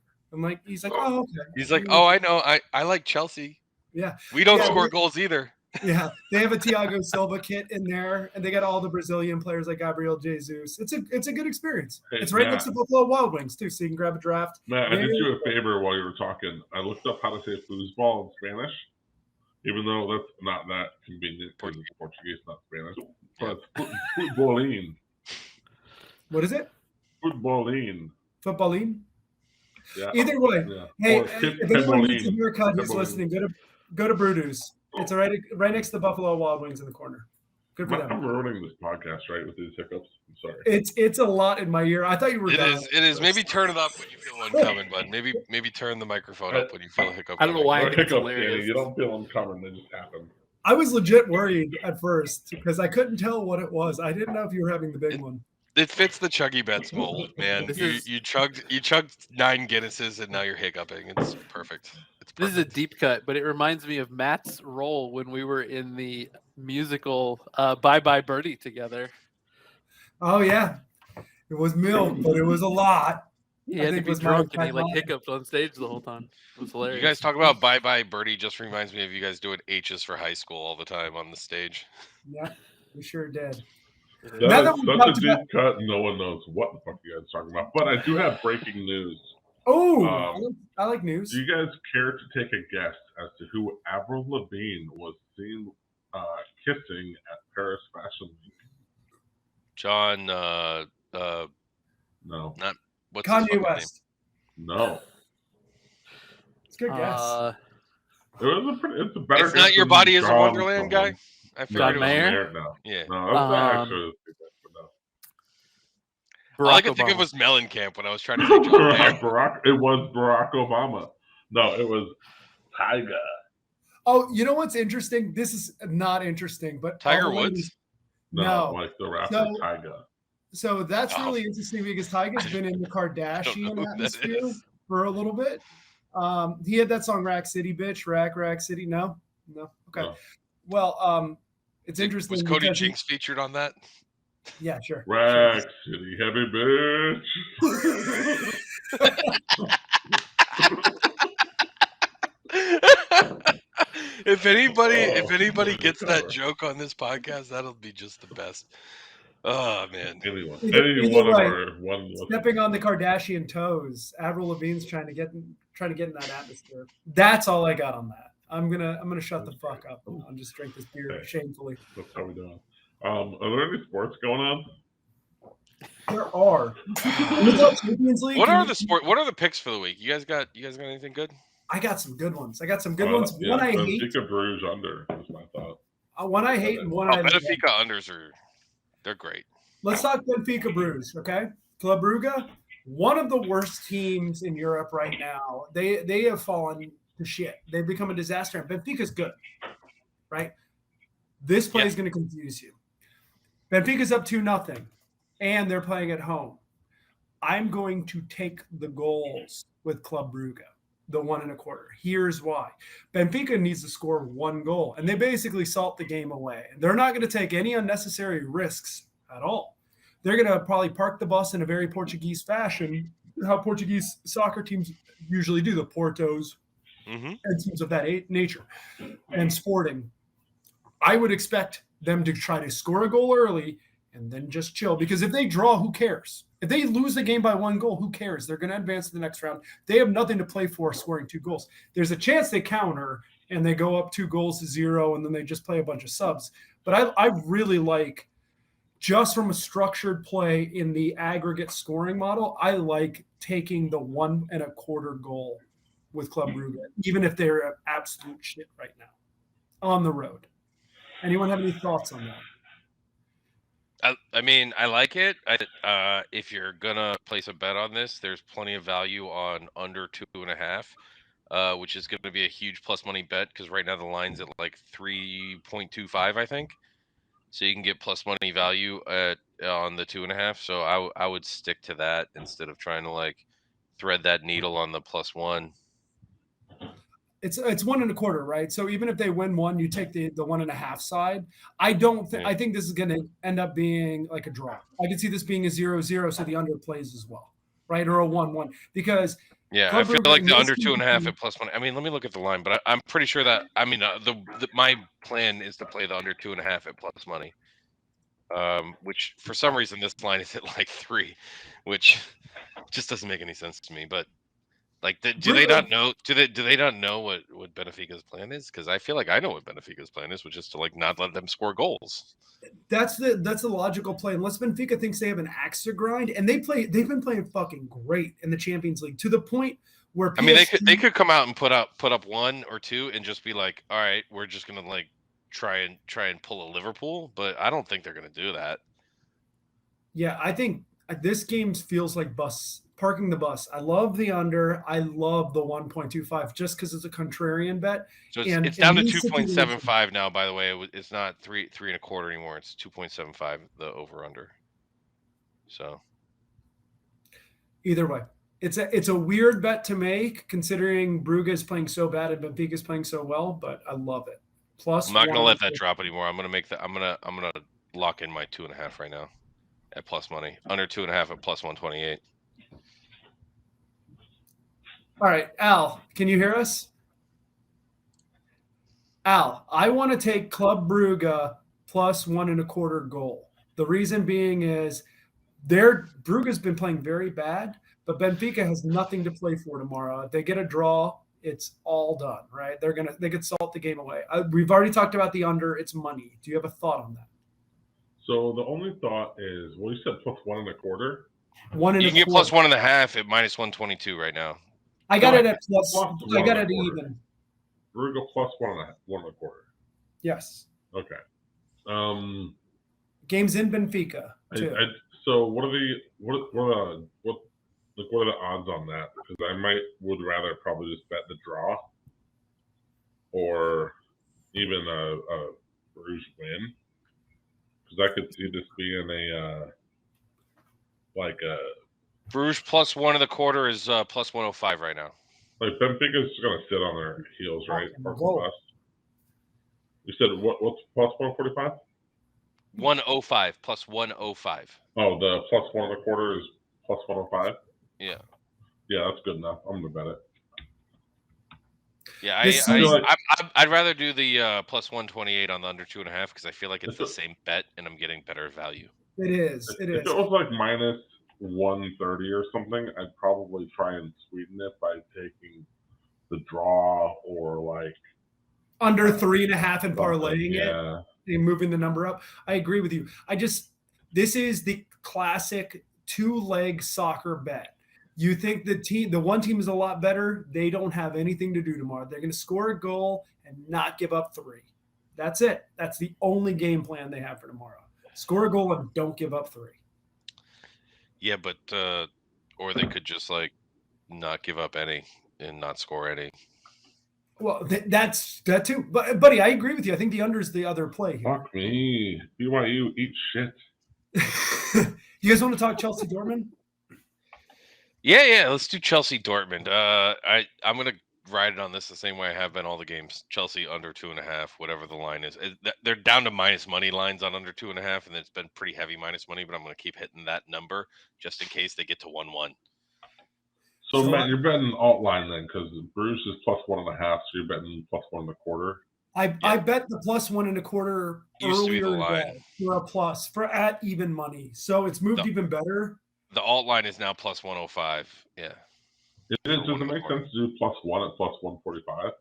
He's like, oh, okay. He's like, oh, I know. I like Chelsea. Yeah. We don't score goals either. Yeah. They have a Thiago Silva kit in there, and they got all the Brazilian players like Gabriel Jesus. It's a good experience. Hey, it's right next to Buffalo Wild Wings, too, so you can grab a draft. Matt, I did you a favor while you were talking. I looked up how to say foosball in Spanish, even though that's not that convenient because it's Portuguese, not Spanish. But it's footballin. What is it? Footballin. Footballin? Yeah. Either way. Yeah. Hey, if anyone needs a haircut who's listening, go to Brutus. It's right next to the Buffalo Wild Wings in the corner. Good for them. I'm ruining this podcast, right, with these hiccups. I'm sorry. It's a lot in my ear. I thought you were done. It is. Maybe turn it up when you feel one coming, bud. Maybe turn the microphone up when you feel a hiccup. I don't know why. Hiccups, Danny, you don't feel them coming. They just happen. I was legit worried at first because I couldn't tell what it was. I didn't know if you were having the big one. It fits the Chuggie Bets mold, man. You chugged 9 Guinnesses and now you're hiccuping. It's perfect. This is a deep cut, but it reminds me of Matt's role when we were in the musical Bye Bye Birdie together. Oh yeah, it was milk, but it was a lot. He had to be drunk and he like hiccuped on stage the whole time. It was hilarious. You guys talk about Bye Bye Birdie just reminds me of you guys doing H's for high school all the time on the stage. Yeah, we sure did. That's a deep cut. No one knows what the fuck you guys are talking about. But I do have breaking news. Oh, I like news. Do you guys care to take a guess as to who Avril Lavigne was seen kissing at Paris Fashion Week? John, no. Not what's Kanye West. Name? No. It's a good guess. It's a better. It's not Your Body Is a Wonderland guy. I figured John it was Mayer? No. Yeah. No, actually. All I could think of was Mellencamp when I was trying to think John Mayer. It was Barack Obama. No, it was Tyga. Oh, you know what's interesting? This is not interesting, but Tiger Woods? No, like the rapper Tyga. So that's really interesting because Tyga's been in the Kardashian atmosphere for a little bit. He had that song Rack City Bitch, Rack City. No? Okay. No. Well, it's interesting. Was Cody Jinks featured on that? Yeah, sure. Rack City Heavy Bitch. If anybody gets that joke on this podcast, that'll be just the best. Oh man. Anyone stepping on the Kardashian toes. Avril Lavigne's trying to get in that atmosphere. That's all I got on that. I'm gonna shut the fuck up and just drink this beer shamefully. That's how we do it. Are there any sports going on? There are. Champions League. What are the picks for the week? You guys got anything good? I got some good ones. Yeah, One I hate. Benfica Bruges under is my thought. One I hate and one I love. Benfica unders they're great. Let's talk Benfica Bruges, okay? Club Brugge, one of the worst teams in Europe right now. They have fallen to shit. They've become a disaster. And Benfica's good, right? This play is going to confuse you. Benfica's up 2-0, and they're playing at home. I'm going to take the goals with Club Brugge, the 1.25. Here's why. Benfica needs to score 1 goal, and they basically salt the game away. They're not going to take any unnecessary risks at all. They're going to probably park the bus in a very Portuguese fashion, how Portuguese soccer teams usually do, the Portos and teams of that nature, and Sporting. I would expect them to try to score a goal early and then just chill, because if they draw, who cares? If they lose the game by 1 goal, who cares? They're going to advance to the next round. They have nothing to play for scoring 2 goals. There's a chance they counter and they go up 2-0, and then they just play a bunch of subs. But I really like, just from a structured play in the aggregate scoring model, I like taking the 1.25 goal with Club Brugge, even if they're absolute shit right now on the road. Anyone have any thoughts on that? I mean, I like it. If you're gonna place a bet on this, there's plenty of value on under 2.5, which is going to be a huge plus money bet, because right now the line's at like 3.25, I think. So you can get plus money value on the 2.5. So I would stick to that instead of trying to like thread that needle on the +1. It's 1.25, right? So even if they win 1, you take the 1.5 side. I don't think. I think this is going to end up being like a draw. I can see this being a 0-0, so the under plays as well, right? Or a 1-1, because I feel like the under 2.5 at +1. I mean, let me look at the line, but I'm pretty sure that my plan is to play the under 2.5 at plus money. Which for some reason this line is at like 3, which just doesn't make any sense to me. But like, do they not know? Do they not know what Benfica's plan is? Because I feel like I know what Benfica's plan is, which is to like not let them score goals. That's the logical play. Unless Benfica thinks they have an axe to grind, and they've been playing fucking great in the Champions League, to the point where they could come out and put up 1 or 2 and just be like, all right, we're just gonna like try and pull a Liverpool, but I don't think they're gonna do that. Yeah, I think this game feels like parking the bus. I love the under. I love the 1.25 just because it's a contrarian bet. So it's down to 2.75 now. By the way, it's not 3.25 anymore. It's 2.75 the over under. So either way, it's a weird bet to make, considering Brugge is playing so bad and Benfica is playing so well. But I love it. Plus, I'm not gonna let that drop anymore. I'm gonna lock in my 2.5 right now at plus money. Under 2.5 at +128. All right, Al, can you hear us? Al, I want to take Club Brugge plus 1.25 goal. The reason being is Brugge's been playing very bad, but Benfica has nothing to play for tomorrow. If they get a draw, it's all done, right? They could salt the game away. We've already talked about the under. It's money. Do you have a thought on that? So the only thought is, well, you said plus 1.25. You can get plus 1.5 at -122 right now. I got it at plus. I got it even. Brugge plus 1.25. Yes. Okay. Games in Benfica too. So what are the odds on that? Because I would rather probably just bet the draw, or even a Bruges win, because I could see this being a Bruges plus 1.25 is plus 105 right now. Like Benfica's just gonna sit on their heels, right? You said what's plus 145? 105 plus 105. Oh, the plus 1.25 is plus 105. Yeah. Yeah, that's good enough. I'm gonna bet it. Yeah, I'd rather do the plus 128 on the under 2.5, because I feel like it's the same bet and I'm getting better value. It is. If it was like minus 130 or something, I'd probably try and sweeten it by taking the draw, or like under 3.5 and parlaying it. and moving the number up. I agree with you. This is the classic 2-leg soccer bet. You think the one team is a lot better. They don't have anything to do tomorrow. They're going to score a goal and not give up 3. That's it. That's the only game plan they have for tomorrow. Score a goal and don't give up 3. Yeah, but or they could just like not give up any and not score any. Well, that's that too. But buddy, I agree with you. I think the under is the other play here. Fuck me. BYU eat shit. You guys want to talk Chelsea Dortmund? Yeah. Let's do Chelsea Dortmund. I'm gonna ride it on this the same way I have been all the games. Chelsea under 2.5, whatever the line is. They're down to minus money lines on under 2.5, and it's been pretty heavy minus money. But I'm gonna keep hitting that number just in case they get to 1-1. So Matt, you're betting alt line then, because Bruce is plus 1.5, so you're betting plus 1.25. I bet the plus 1.25 Used to be the earlier line. for a plus for at even money. So it's moved even better. The alt line is now plus 105. Yeah. Does it make sense to do plus 1 at plus 145?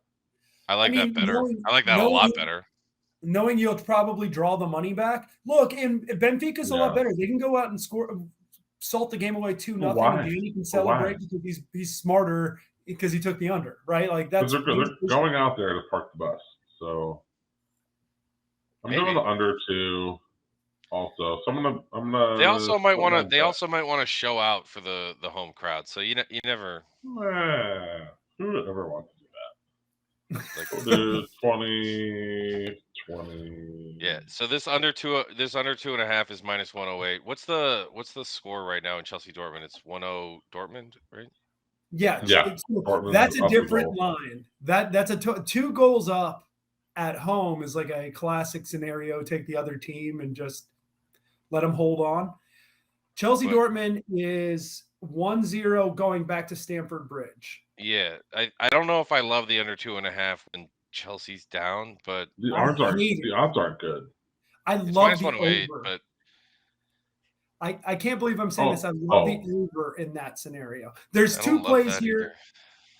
I like that better. I like that a lot better. Knowing you'll probably draw the money back. Look, and Benfica's a lot better. They can go out and salt the game away 2-0, and Danny can celebrate because he's smarter because he took the under, right? Like that's they're going out there to park the bus. So I'm doing the under 2 also. So I'm gonna They also might want to show out for the home crowd. So you never who ever wants to do that? Like we'll do 20. Yeah. So this under 2.5 is minus 108. What's the score right now in Chelsea Dortmund? It's 1-0 Dortmund, right? Yeah. That's a different line. That's 2 goals up at home is like a classic scenario. Take the other team and just let them hold on. Chelsea Dortmund is 1-0 going back to Stamford Bridge. Yeah, I don't know if I love the under 2.5 when Chelsea's down, but the odds aren't good. I love the over. But I can't believe I'm saying this. I love the over in that scenario. There's 2 plays here. Either.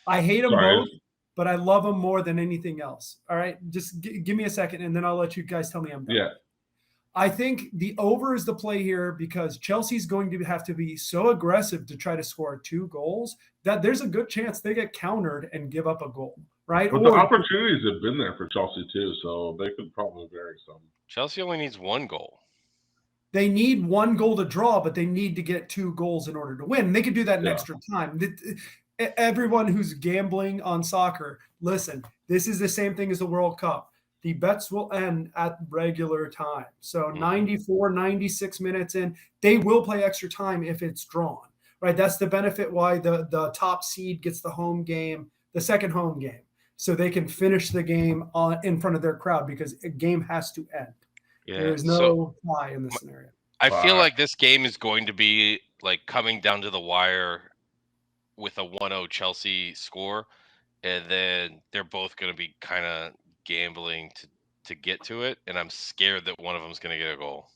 I hate them both, but I love them more than anything else. All right, just give me a second, and then I'll let you guys tell me I'm done. Yeah. I think the over is the play here because Chelsea's going to have to be so aggressive to try to score 2 goals that there's a good chance they get countered and give up a goal, right? But the opportunities have been there for Chelsea too, so they could probably vary some. Chelsea only needs 1 goal. They need 1 goal to draw, but they need to get 2 goals in order to win. They could do that in extra time. Everyone who's gambling on soccer, listen, this is the same thing as the World Cup. The bets will end at regular time. So 94, 96 minutes in, they will play extra time if it's drawn, right? That's the benefit why the top seed gets the home game, the second home game, so they can finish the game in front of their crowd because a game has to end. Yeah, there's no tie in this scenario. I feel like this game is going to be like coming down to the wire with a 1-0 Chelsea score, and then they're both going to be kind of gambling to get to it, and I'm scared that one of them is going to get a goal.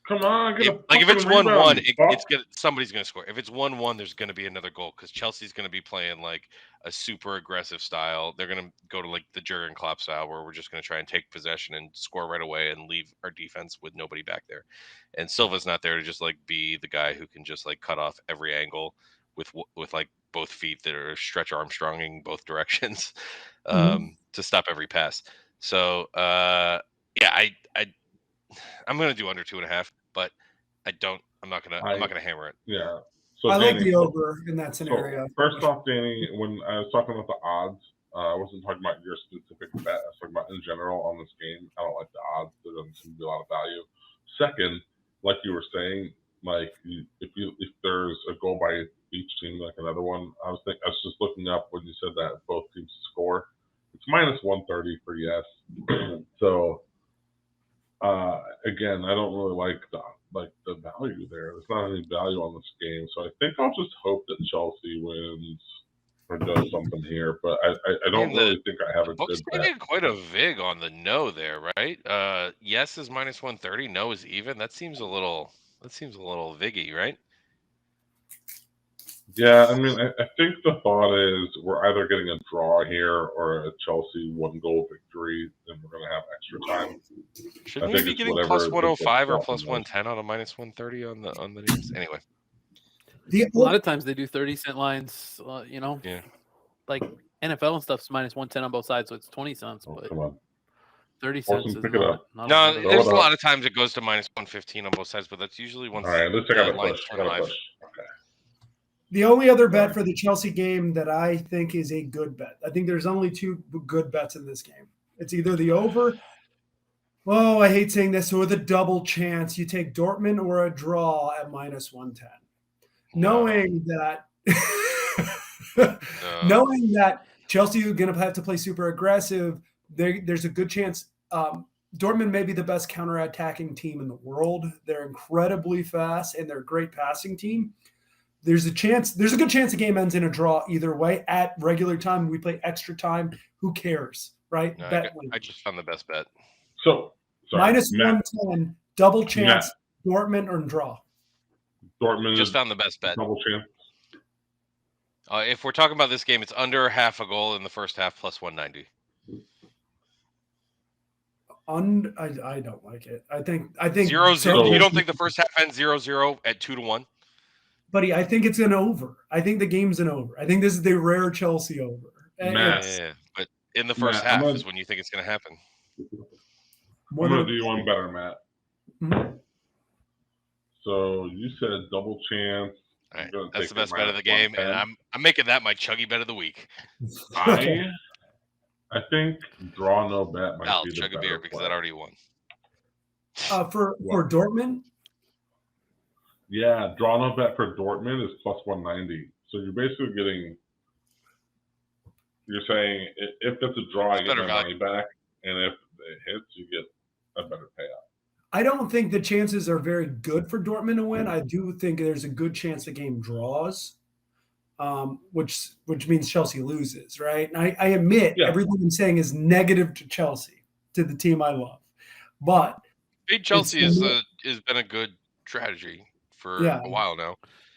Come on, if it's 1-1, somebody's going to score. If it's 1-1, there's going to be another goal because Chelsea's going to be playing like a super aggressive style. They're going to go to like the Jurgen Klopp style where we're just going to try and take possession and score right away and leave our defense with nobody back there. And Silva's not there to just like be the guy who can just like cut off every angle with like both feet that are stretch Armstronging both directions to stop every pass. So I'm gonna do under 2.5, but I'm not gonna hammer it. Yeah. So I like the over in that scenario. So first off, Danny, when I was talking about the odds, I wasn't talking about your specific bet. I was talking about in general on this game. I don't like the odds. There doesn't seem to be a lot of value. Second, like you were saying, like if there's a goal by each team, like another one, I was just looking up when you said that both teams score. It's minus 130 for yes. So again, I don't really like the value there. There's not any value on this game, so I think I'll just hope that Chelsea wins or does something here. But I don't really think I have a good bet. Quite a vig on the no there, right? Yes is minus 130, no is even. That seems a little viggy, right? Yeah, I mean, I think the thought is we're either getting a draw here or a Chelsea 1-goal victory, and we're going to have extra time. Shouldn't I we think be it's getting whatever plus the 105 or goal plus is. 110 on a minus 130 on the news? Anyway, A lot of times they do 30-cent lines. Yeah. Like NFL and stuff's minus 110 on both sides, so it's 20 cents. Oh, But come on. 30 Force cents him, is pick it up. not No, a there's a up. lot of times it goes to minus 115 on both sides, but that's usually once. All right, let's take the a lines push. turn Got to live. push. Okay. The only other bet for the Chelsea game that I think is a good bet. I think there's only two good bets in this game. It's either the over. Oh, I hate saying this, or the double chance. You take Dortmund or a draw at minus 110. Knowing that knowing that Chelsea is going to have to play super aggressive, there's a good chance Dortmund may be the best counter-attacking team in the world. They're incredibly fast and they're a great passing team. There's a good chance the game ends in a draw either way. At regular time, we play extra time. Who cares, right? No, I just found the best bet. So, sorry, minus Matt, 110, double chance, Dortmund or draw. Dortmund Just found the best bet. double chance. If we're talking about this game, it's under half a goal in the first half plus 190. I don't like it. I think 0-0. So- You don't think the first half ends 0-0 at 2-1? Buddy, I think it's an over. I think the game's an over. I think this is the rare Chelsea over. Matt. Yeah, but in the first Matt, half is when you think it's going to happen. I'm going to do you one better, Matt. Mhm. So you said double chance. All right, gonna that's take the best it bet of the game, and -110. I'm making that my Chuggie bet of the week. I think draw no bet might I'll be the chug a better beer because play. that already won. For Dortmund, Yeah, draw no bet for Dortmund is plus 190. So you're basically getting. You're saying if it's a draw, I get better my value. money back, and if it hits, you get a better payout. I don't think the chances are very good for Dortmund to win. I do think there's a good chance the game draws, which means Chelsea loses, right? And I admit everything I'm saying is negative to Chelsea, to the team I love, but Big Chelsea has been a good strategy for a while now.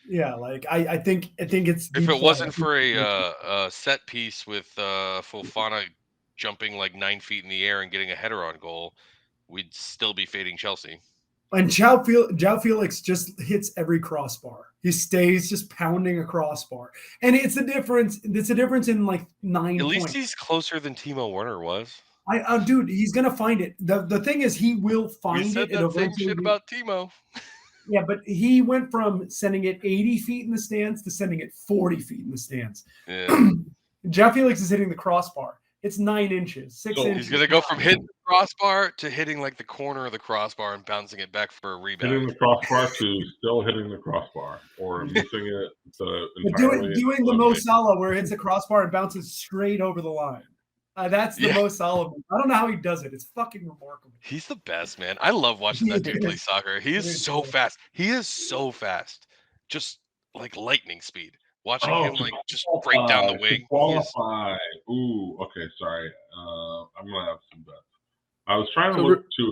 Yeah, like I think it's. If it wasn't for a set piece with Fofana jumping like 9 feet in the air and getting a header on goal, we'd still be fading Chelsea. And João Felix just hits every crossbar. He stays just pounding a crossbar, and it's a difference. It's a difference in like 9 At points. least he's closer than Timo Werner was. Dude, he's gonna find it. The thing is, he will find we said it. That same shit about Timo. Yeah, but he went from sending it 80 feet in the stands to sending it 40 feet in the stands. Yeah. João Felix is hitting the crossbar. It's 9 inches, 6 inches. He's gonna go from hitting the crossbar to hitting like the corner of the crossbar and bouncing it back for a rebound. Hitting the crossbar to still hitting the crossbar, or missing it to entirely. Doing the Mo Salah where it hits the crossbar and bounces straight over the line. That's the Mo Salah move. I don't know how he does it. It's fucking remarkable. He's the best, man. I love watching that dude play soccer. He is so fast. He is so fast. Just like lightning speed. Watching him like just break down the wing. Qualify. Ooh, okay, sorry. I'm gonna have some bets. I was trying to look to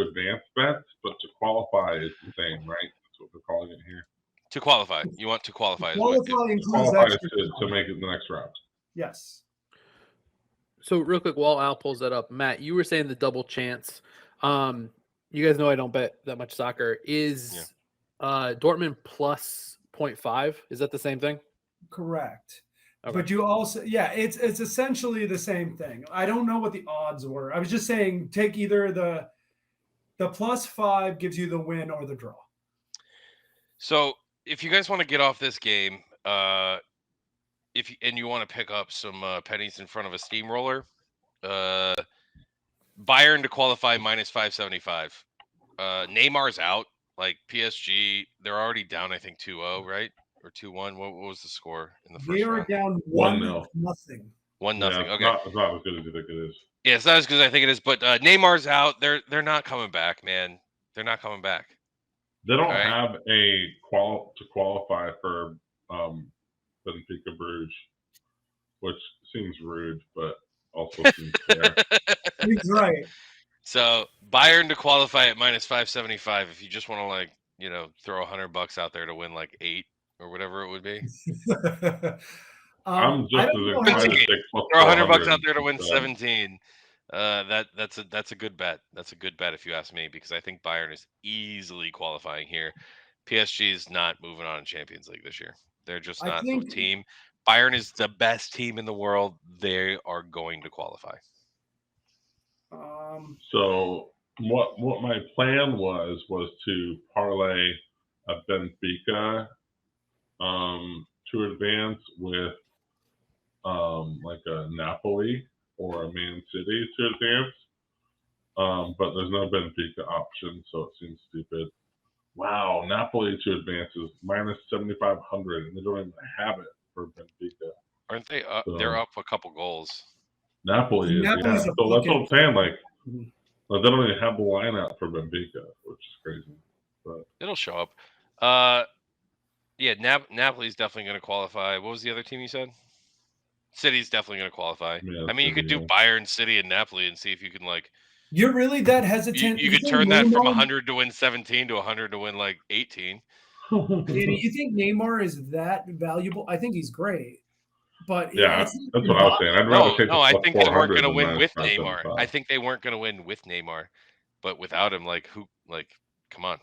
advanced bets, but to qualify is the same, right? That's what we're calling it here. To qualify. You want to qualify. Qualify includes to make it the next round. Yes. So real quick, while Al pulls that up, Matt, you were saying the double chance. You guys know I don't bet that much soccer. Is Dortmund plus 0.5? Is that the same thing? Correct. Okay. But you also, it's essentially the same thing. I don't know what the odds were. I was just saying, take either the +5 gives you the win or the draw. So if you guys want to get off this game, you want to pick up some pennies in front of a steamroller, Bayern to qualify minus 575. Neymar's out. Like PSG, they're already down. I think 2-0, right? Or 2-1. What was the score in the first They are round? down 1-0. 1-0. 1-0. Yeah, Okay. It's not as good as you think it is. Yeah, it's not as good as I think it is. But Neymar's out. They're not coming back, man. They're not coming back. They don't have a to qualify for Benfica Bruges, which seems rude, but also seems fair. He's right. So Bayern to qualify at minus 575. If you just want to throw $100 out there to win like 8, or whatever it would be. I'm just I as don't know inclined how. to take plus Throw $100 400 out there to win instead. 17. That's a good bet. That's a good bet if you ask me, because I think Bayern is easily qualifying here. PSG is not moving on in Champions League this year. They're just I not think the team. Bayern is the best team in the world. They are going to qualify. So what my plan was to parlay a Benfica to advance with like a Napoli or a Man City to advance. But there's no Benfica option, so it seems stupid. Wow, Napoli to advance is minus 7,500, and they don't even have it for Benfica. Aren't they up? So, They're up a couple goals. Napoli is, Napoli's yeah. a So that's what I'm saying. Like, Mhm. they don't even have the lineup for Benfica, which is crazy. But It'll show up. Yeah, Napoli's definitely going to qualify. What was the other team you said? City's definitely going to qualify. yeah, I mean, you could do Bayern, City, and Napoli and see if you can like. You're really that hesitant? You could think turn that from Neymar- 100 to win 17 to 100 to win like 18. Danny, you think Neymar is that valuable? I think he's great, but yeah, it's that's what I was saying. I'd rather take the I plus think they weren't 400 going to than win minus with 575. Neymar. I think they weren't going to win with Neymar, but without him, like who? Like, come on.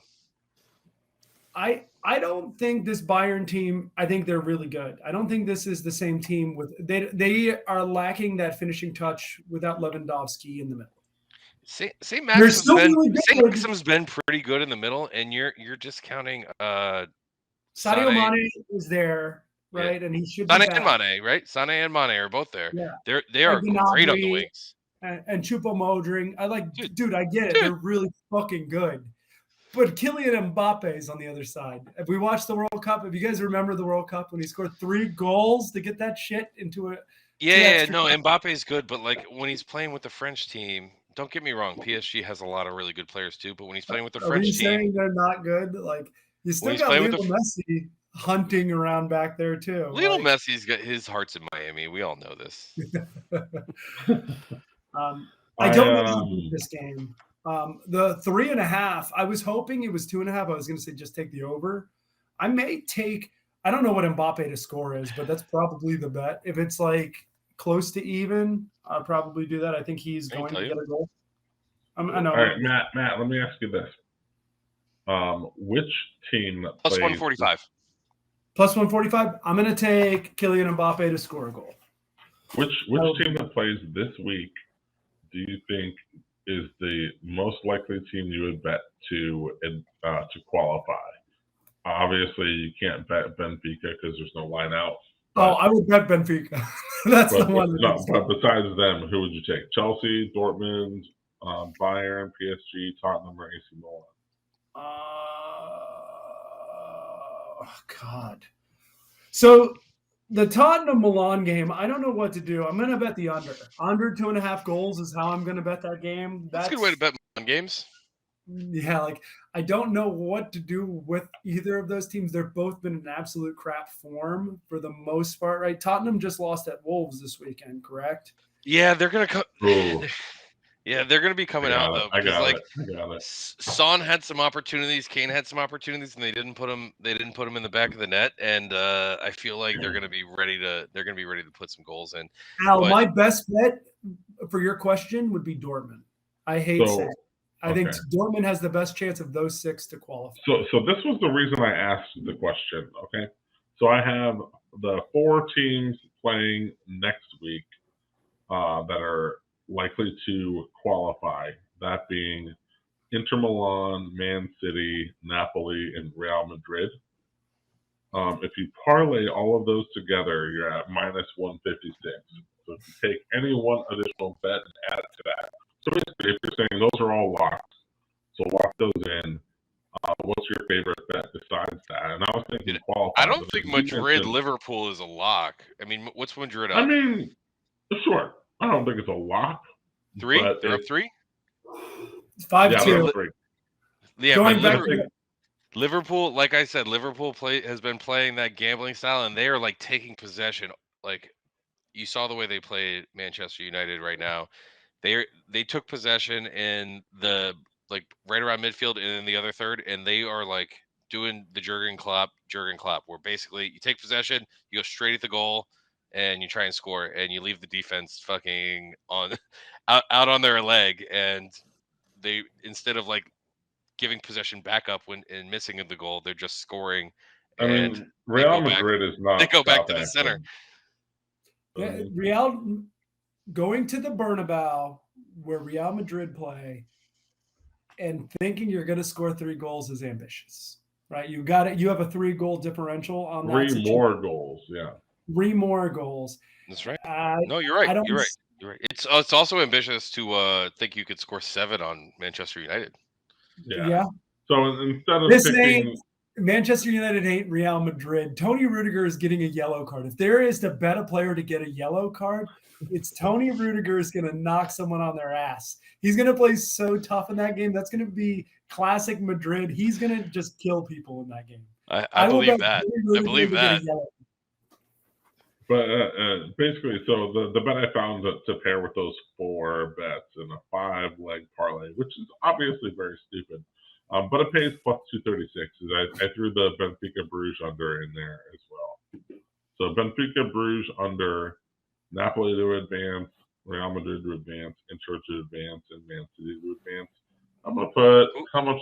I don't think this Bayern team. I think they're really good. I don't think this is the same team with they are lacking that finishing touch without Lewandowski in the middle. St. They're Maxim's still been really St. good. Maxim's been pretty good in the middle, and you're discounting Sadio Sané. Mane is there, right? And he should be Sané back. and Mane, right? Sané and Mane are both there. Yeah. They are And great on the Gnabry wings. and Choupo-Moting. I like, Dude, I get it. They're really fucking good. But Kylian Mbappe is on the other side. If we watched the World Cup, if you guys remember the World Cup when he scored 3 goals to get that shit into a Mbappe's good, but like when he's playing with the French team, don't get me wrong, PSG has a lot of really good players too, but when he's playing with the French team, saying they're not good? Like you still he's got playing with Lionel Messi hunting around back there too. Lionel Messi's got his heart's in Miami. We all know this. I don't know this game. The 3.5. I was hoping it was 2.5. I was going to say just take the over. I may take. I don't know what Mbappe to score is, but that's probably the bet. If it's like close to even, I'll probably do that. I think he's going to get a goal. I know. All right, Matt. Let me ask you this: which team plus plays 145? Plus 145. I'm going to take Kylian Mbappe to score a goal. Which team that plays this week do you think is the most likely team you would bet to qualify? Obviously, you can't bet Benfica because there's no line out. I would bet Benfica. That's the one. No, but besides them, who would you take? Chelsea, Dortmund, Bayern, PSG, Tottenham, or AC Milan? God. So the Tottenham Milan game, I don't know what to do. I'm going to bet the under. Under 2.5 goals is how I'm going to bet that game. That's a good way to bet Milan games. Yeah, like I don't know what to do with either of those teams. They've both been in absolute crap form for the most part, right? Tottenham just lost at Wolves this weekend, correct? Yeah, they're going to come. Yeah, they're going to be coming out though. I got it. Son had some opportunities, Kane had some opportunities, and they didn't put them in the back of the net. And I feel like they're going to be ready to put some goals in. Al, my best bet for your question would be Dortmund. I hate saying. I think Dortmund has the best chance of those 6 to qualify. So this was the reason I asked the question. Okay, so I have the 4 teams playing next week that are likely to qualify. That being Inter Milan, Man City, Napoli, and Real Madrid. If you parlay all of those together, you're at minus 156. So if you take any one additional bet and add it to that. So basically, if you're saying those are all locked, so lock those in. What's your favorite bet besides that? And I was thinking qualify. I don't think Madrid-Liverpool is a lock. I mean, what's Madrid up? I mean, sure. I don't think it's a lock. 3? They're up 3? 5-2. Yeah, going back Liverpool, like I said, Liverpool has been playing that gambling style, and they are like taking possession. Like you saw the way they played Manchester United right now. They took possession in the like right around midfield and in the other third, and they are like doing the Jurgen Klopp, where basically you take possession, you go straight at the goal, and you try and score, and you leave the defense fucking on out on their leg, and they, instead of like giving possession back up and missing the goal, they're just scoring. I And mean, Real Madrid is not. They go back to the center. Yeah, Real going to the Bernabeu where Real Madrid play and thinking you're going to score 3 goals is ambitious, right? You got it. You have a 3-goal differential on that. 3 more goals, yeah. 3 more goals. That's right. No, you're right. You're right. You're right. It's also ambitious to think you could score 7 on Manchester United. Yeah. So instead of picking... Manchester United ain't Real Madrid. Tony Rudiger is getting a yellow card. If there is to bet a player to get a yellow card, it's Tony Rudiger is going to knock someone on their ass. He's going to play so tough in that game. That's going to be classic Madrid. He's going to just kill people in that game. I believe that. I believe that. But basically, so the bet I found to pair with those 4 bets in a 5-leg parlay, which is obviously very stupid, but it pays plus 236. I threw the Benfica Bruges under in there as well. So Benfica Bruges under, Napoli to advance, Real Madrid to advance, Inter to advance, and Man City to advance. I'm gonna put, how much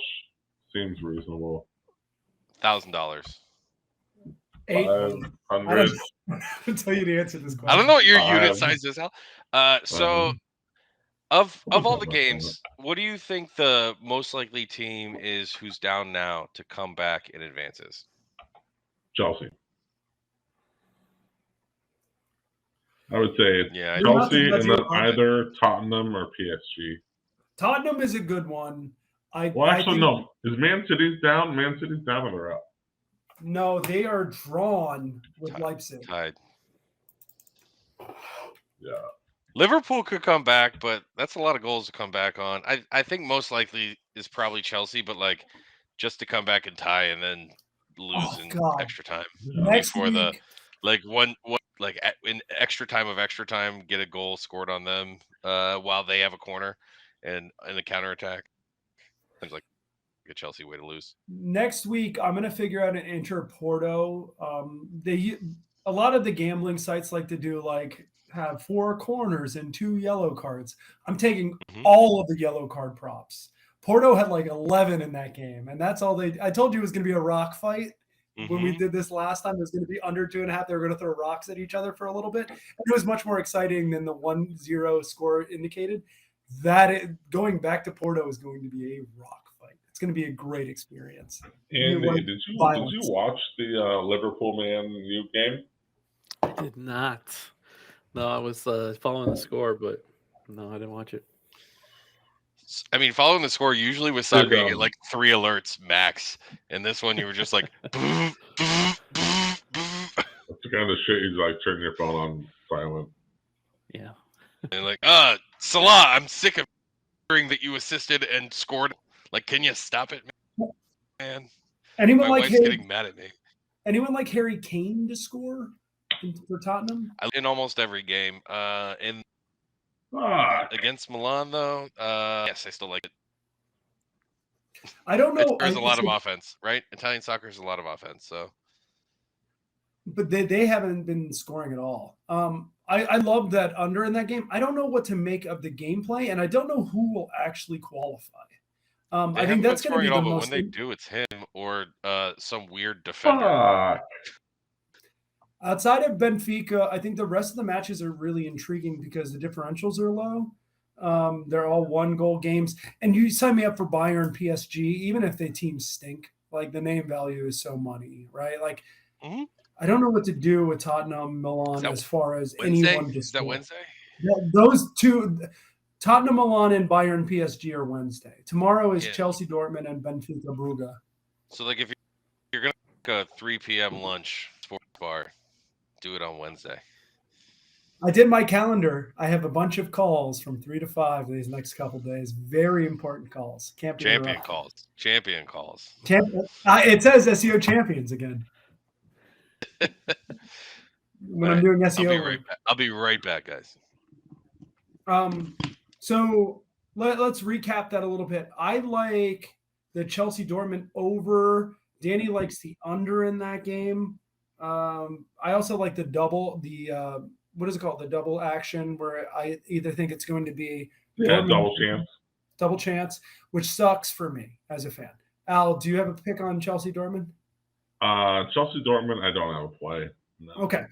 seems reasonable? $1,000. 500. I'll tell you the answer to this question. I don't know what your unit size is, Al. So of all the games, what do you think the most likely team is who's down now to come back in advances? Chelsea. I would say yeah, Chelsea and then either Tottenham or PSG. Tottenham is a good one. No. Is Man City's down? Man City's down or they're up? No, they are drawn with Leipzig. Tied. Yeah. Liverpool could come back, but that's a lot of goals to come back on. I think most likely is probably Chelsea, but like just to come back and tie and then lose in extra time. Next week, the like one like in extra time, get a goal scored on them while they have a corner and in the counterattack. Seems like a Chelsea way to lose. Next week, I'm going to figure out an Inter Porto. A lot of the gambling sites like to do have 4 corners and 2 yellow cards. I'm taking all of the yellow card props. Porto had 11 in that game, and that's all I told you it was going to be a rock fight. When we did this last time, it was going to be under 2.5. They were going to throw rocks at each other for a little bit. And it was much more exciting than the 1-0 score indicated. Going back to Porto is going to be a rock fight. It's going to be a great experience. Andy, did you watch the Liverpool Man U game? I did not. No, I was following the score, but no, I didn't watch it. I mean, following the score, usually with soccer, you get 3 alerts max. And this one, you were just like, That's the kind of shit you turn your phone on silent. Yeah. And Salah, I'm sick of hearing that you assisted and scored. Can you stop it, man? Anyone My wife's getting mad at me. Anyone like Harry Kane to score for Tottenham? In almost every game. Against Milan, though, yes, I still like it. I don't know. There's a lot of offense, right? Italian soccer is a lot of offense, so. But they haven't been scoring at all. I love that under in that game. I don't know what to make of the gameplay, and I don't know who will actually qualify. I think that's going to be the most. But when they do, it's him or some weird defender. Outside of Benfica, I think the rest of the matches are really intriguing because the differentials are low. They're all 1-goal games. And you sign me up for Bayern PSG, even if they teams stink. The name value is so money, right? I don't know what to do with Tottenham, Milan as far as Wednesday? Anyone to Is that Wednesday? Yeah, those two, Tottenham, Milan, and Bayern PSG are Wednesday. Tomorrow is Chelsea, Dortmund, and Benfica, Brugge. So, if you're going to make a 3 p.m. lunch sports bar, do it on Wednesday. I did my calendar. I have a bunch of calls from 3 to 5 these next couple days. Very important calls. Can't be Champion calls. It says SEO champions again. When I'm doing SEO. I'll be right back, guys. So let's recap that a little bit. I like the Chelsea Dortmund over Danny likes the under in that game. I also like the double, what is it called? The double action, where I either think it's going to be double chance, which sucks for me as a fan. Al, do you have a pick on Chelsea Dortmund? Chelsea Dortmund, I don't have a play. No. Okay.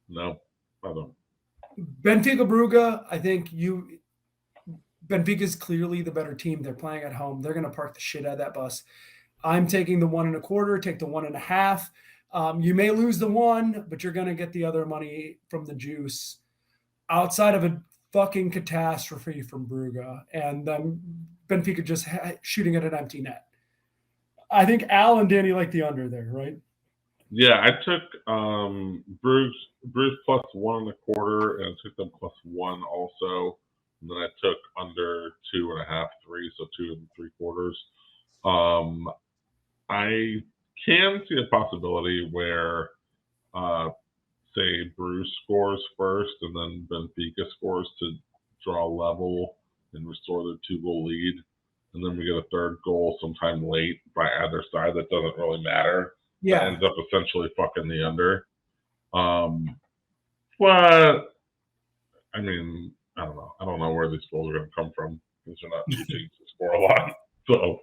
No, I don't. Benfica Brugge, I think Benfica is clearly the better team. They're playing at home. They're going to park the shit out of that bus. I'm taking the 1.25, take the 1.5. You may lose the one, but you're going to get the other money from the juice outside of a fucking catastrophe from Brugge. And Benfica just shooting at an empty net. I think Al and Danny like the under there, right? Yeah, I took Bruges plus 1.25, and I took them plus 1 also. And then I took under 2.5, 3, so 2.75. I can see a possibility where, say, Bruges scores first, and then Benfica scores to draw level and restore their 2-goal lead, and then we get a third goal sometime late by either side. That doesn't really matter. Yeah, that ends up essentially fucking the under. But I mean, I don't know. I don't know where these goals are going to come from because they're not two teams to score a lot. So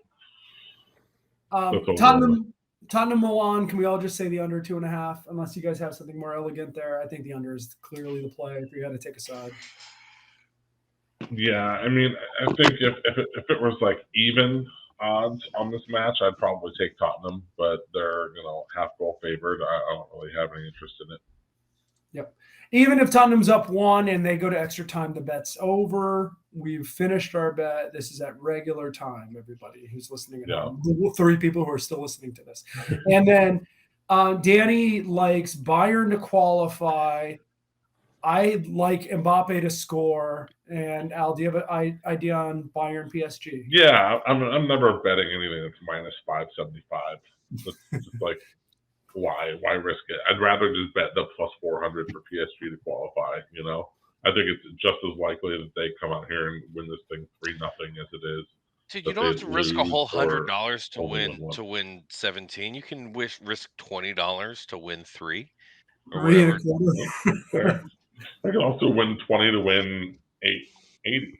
Tottenham Milan. Can we all just say the under 2.5? Unless you guys have something more elegant there, I think the under is clearly the play if you had to take a side. Yeah, I mean, I think if it was like even odds on this match, I'd probably take Tottenham, but they're half goal favored. I don't really have any interest in it. Yep. Even if Tottenham's up 1 and they go to extra time, the bet's over. We've finished our bet. This is at regular time, everybody who's listening. Yeah. 3 people who are still listening to this. And then Danny likes Bayern to qualify. I like Mbappe to score. And Al, do you have an idea on Bayern PSG? Yeah, I'm never betting anything that's minus 575. It's just like, why risk it? I'd rather just bet the plus 400 for PSG to qualify. I think it's just as likely that they come out here and win this thing 3-0 as it is. Dude, you don't have to risk a whole $100 to win 17. You can risk $20 to win 3 or whatever. I can also win 20 to win 80.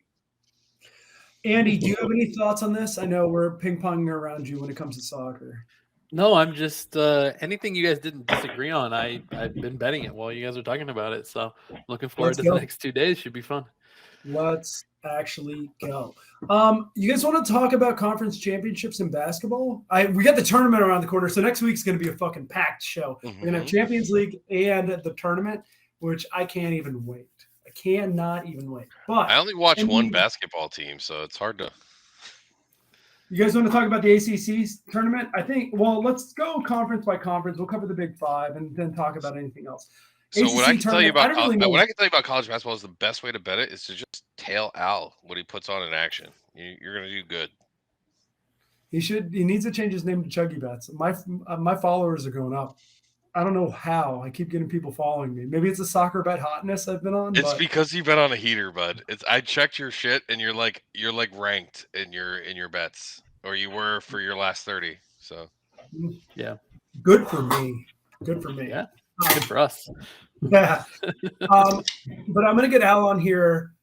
Andy, do you have any thoughts on this? I know we're ping-ponging around you when it comes to soccer. No, I'm just anything you guys didn't disagree on. I've been betting it while you guys are talking about it. So looking forward to the next 2 days. Should be fun. Let's actually go. You guys want to talk about conference championships in basketball? We got the tournament around the corner, so next week's going to be a fucking packed show. Mm-hmm. We're going to have Champions League and the tournament, which I can't even wait. I cannot even wait. But I only watch one basketball team, so it's hard to. You guys want to talk about the ACC tournament? I think. Well, let's go conference by conference. We'll cover the Big 5 and then talk about anything else. So what I can tell you about college basketball is the best way to bet it is to just tail Al what he puts on in action. You're going to do good. He needs to change his name to Chuggie Bets. My followers are going up. I don't know how. I keep getting people following me. Maybe it's a soccer bet hotness I've been on. It's because you've been on a heater, bud. I checked your shit and you're like ranked in your bets, or you were for your last 30. So yeah. Good for me. Yeah. Good for us. Yeah. But I'm gonna get Al on here.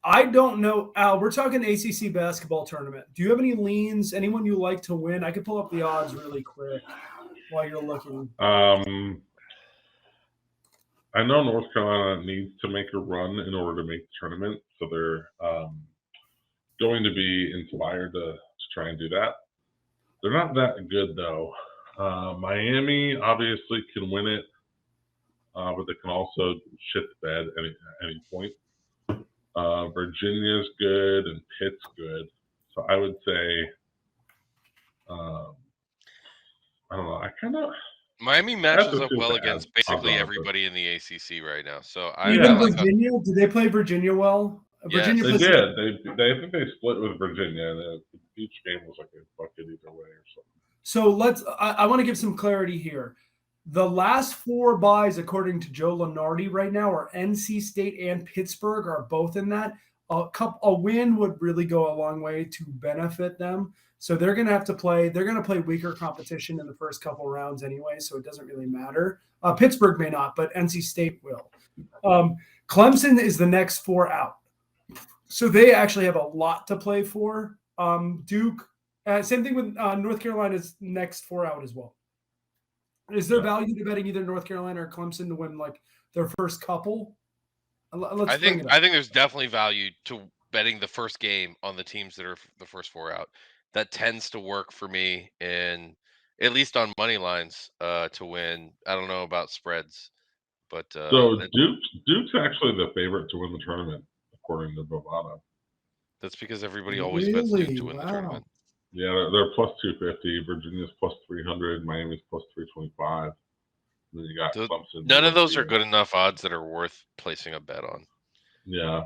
I don't know, Al. We're talking ACC basketball tournament. Do you have any leans? Anyone you like to win? I could pull up the odds really quick while you're looking. I know North Carolina needs to make a run in order to make the tournament, so they're going to be inspired to try and do that. They're not that good though. Miami obviously can win it, but they can also shit the bed at any point. Virginia's good and Pitt's good, so I would say, I don't know. Miami matches up well against basically everybody in the ACC right now. So Virginia, did they play Virginia well? Virginia they did. I think they split with Virginia, and each game was like a bucket either way or something. So I want to give some clarity here. The last 4 buys, according to Joe Lunardi right now, are NC State and Pittsburgh are both in that. a win would really go a long way to benefit them. So they're going to have to play. They're going to play weaker competition in the first couple rounds anyway, so it doesn't really matter. Pittsburgh may not, but NC State will. Clemson is the next 4 out, so they actually have a lot to play for. Duke, same thing with North Carolina's next 4 out as well. Is there value to betting either North Carolina or Clemson to win like their first couple? I think there's definitely value to betting the first game on the teams that are the first 4 out. That tends to work for me, and at least on money lines to win. I don't know about spreads, but so Duke's actually the favorite to win the tournament according to Bovada. That's because everybody always bets Duke to win the tournament. Yeah, they're plus 250. Virginia's plus 300. Miami's plus 325. Then you got Clemson. None of those are good enough odds that are worth placing a bet on. Yeah.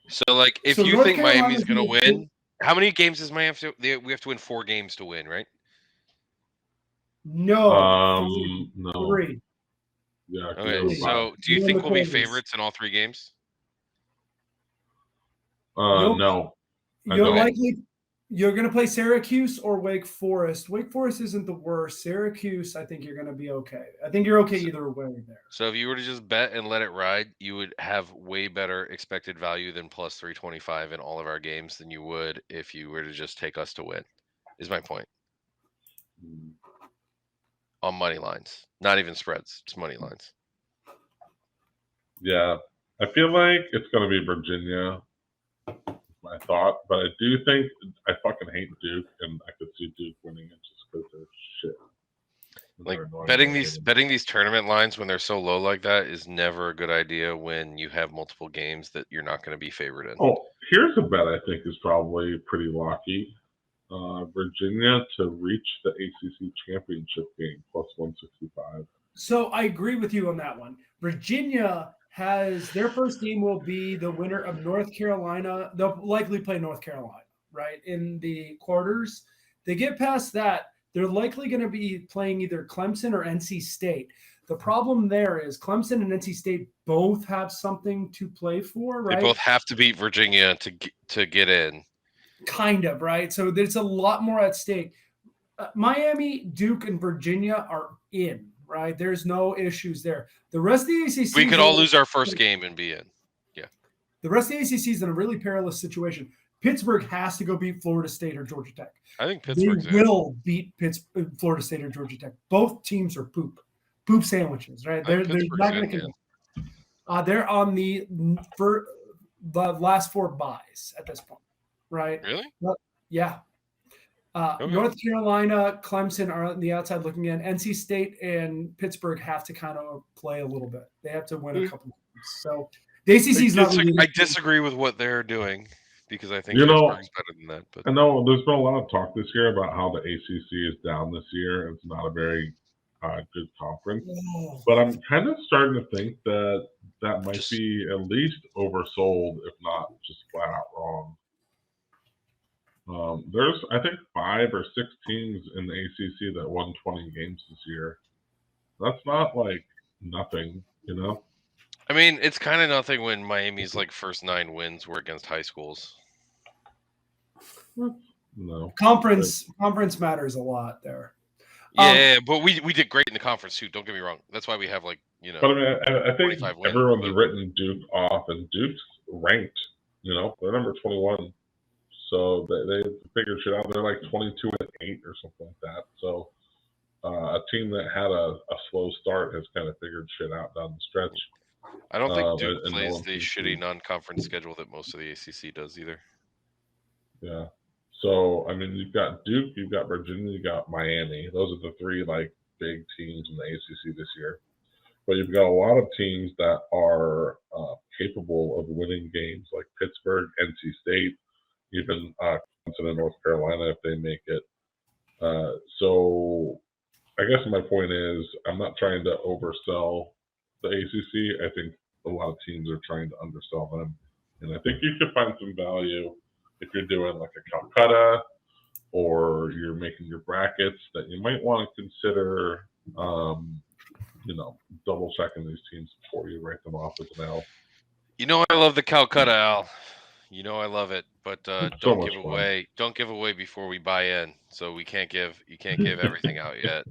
So, like, if you think Miami's going to win, how many games does Miami have to? We have to win 4 games to win, right? No. No. 3. Yeah. Okay. So, do you think we'll be favorites in all 3 games? No. You're going to play Syracuse or Wake Forest. Wake Forest isn't the worst. Syracuse, I think you're going to be okay. I think you're okay either way there. So if you were to just bet and let it ride, you would have way better expected value than plus 325 in all of our games than you would if you were to just take us to win, is my point. On money lines. Not even spreads, just money lines. Yeah. I feel like it's going to be Virginia. I thought, but I do think I fucking hate Duke, and I could see Duke winning it just because they're shit. Like betting these tournament lines when they're so low like that is never a good idea when you have multiple games that you're not going to be favored in. Oh, here's a bet I think is probably pretty lucky. Virginia to reach the ACC championship game plus 165. So I agree with you on that one. Virginia has their first game will be the winner of North Carolina. They'll likely play North Carolina, right, in the quarters. They get past that, they're likely going to be playing either Clemson or NC State. The problem there is Clemson and NC State both have something to play for, right? They both have to beat Virginia to get in. Kind of, right? So there's a lot more at stake. Miami, Duke, and Virginia are in. Right, there's no issues there. The rest of the ACC, we could all lose our first game and be in. Yeah, the rest of the ACC is in a really perilous situation. Pittsburgh has to go beat Florida State or Georgia Tech. I think Pittsburgh will beat Florida State or Georgia Tech. Both teams are poop sandwiches. Right, they're not going to. They're on the last 4 buys at this point. Right? Really? Yeah. Okay. North Carolina, Clemson are on the outside looking in. NC State and Pittsburgh have to kind of play a little bit. They have to win a couple games. So the ACC is not really. I disagree with what they're doing because I think Pittsburgh's better than that. But I know there's been a lot of talk this year about how the ACC is down this year. It's not a very good conference. Oh. But I'm kind of starting to think that might be at least oversold, if not just flat out wrong. There's, I think, 5 or 6 teams in the ACC that won 20 games this year. That's not like nothing, you know? I mean, it's kind of nothing when Miami's like first 9 wins were against high schools. No. Conference matters a lot there. Yeah, but we did great in the conference too. Don't get me wrong. That's why we have like, you know. But I mean, I think everyone's written Duke off, and Duke's ranked. You know, they're number 21. So they figured shit out. They're like 22-8 or something like that. So a team that had a slow start has kind of figured shit out down the stretch. I don't think Duke plays the shitty non-conference schedule that most of the ACC does either. Yeah. So, I mean, you've got Duke, you've got Virginia, you've got Miami. Those are the 3 like big teams in the ACC this year. But you've got a lot of teams that are capable of winning games like Pittsburgh, NC State, even Clemson and North Carolina if they make it. So I guess my point is I'm not trying to oversell the ACC. I think a lot of teams are trying to undersell them. And I think you could find some value if you're doing like a Calcutta or you're making your brackets that you might want to consider, double checking these teams before you write them off as an L. You know I love the Calcutta, Al. You know I love it, but So don't much give fun. away. Don't give away before we buy in. So you can't give everything out yet.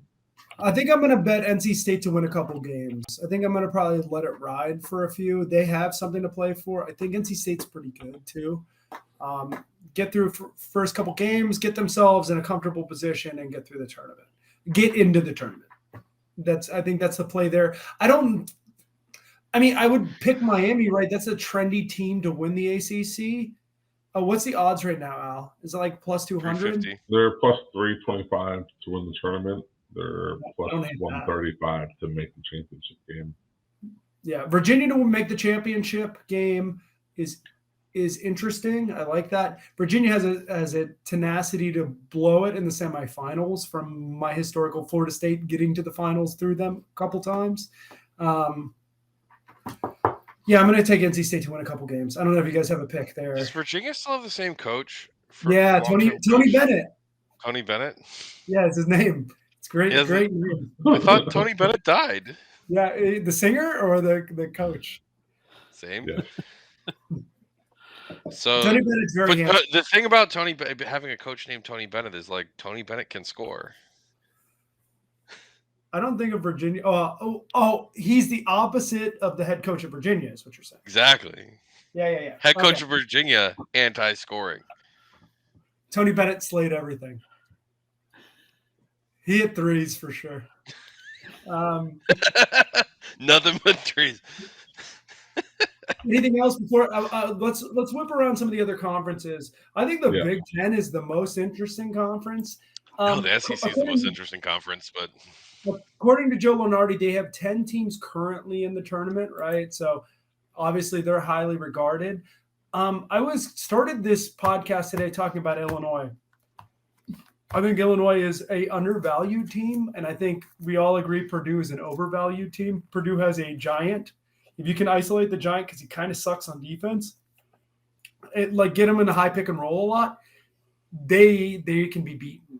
I think I'm going to bet NC State to win a couple games. I think I'm going to probably let it ride for a few. They have something to play for. I think NC State's pretty good too. Get through first couple games, get themselves in a comfortable position, and get through the tournament. Get into the tournament. I think that's the play there. I would pick Miami, right? That's a trendy team to win the ACC. What's the odds right now, Al? Is it like plus 200? They're plus 325 to win the tournament. They're plus 135 to make the championship game. Yeah, Virginia to make the championship game is interesting. I like that. Virginia has a tenacity to blow it in the semifinals from my historical Florida State getting to the finals through them a couple times. Yeah, I'm going to take NC State to win a couple games. I don't know if you guys have a pick there. Does Virginia still have the same coach? Yeah, Tony Bennett. Tony Bennett? Yeah, it's his name. It's great. Great name. I thought Tony Bennett died. Yeah, the singer or the coach? Same. Yeah. So Tony Bennett's very handsome. The thing about having a coach named Tony Bennett is like Tony Bennett can score. I don't think of Virginia. Oh, he's the opposite of the head coach of Virginia, is what you're saying. Exactly. Yeah. Head coach of Virginia, anti-scoring. Tony Bennett slayed everything. He hit threes for sure. Nothing but threes. Anything else before? Let's whip around some of the other conferences. I think the Big Ten is the most interesting conference. The SEC is the most interesting conference, but according to Joe Lunardi, they have 10 teams currently in the tournament, right? So obviously they're highly regarded. I started this podcast today talking about Illinois. I think Illinois is a undervalued team, and I think we all agree Purdue is an overvalued team. Purdue has a giant. If you can isolate the giant because he kind of sucks on defense, get him in the high pick and roll a lot, they can be beaten.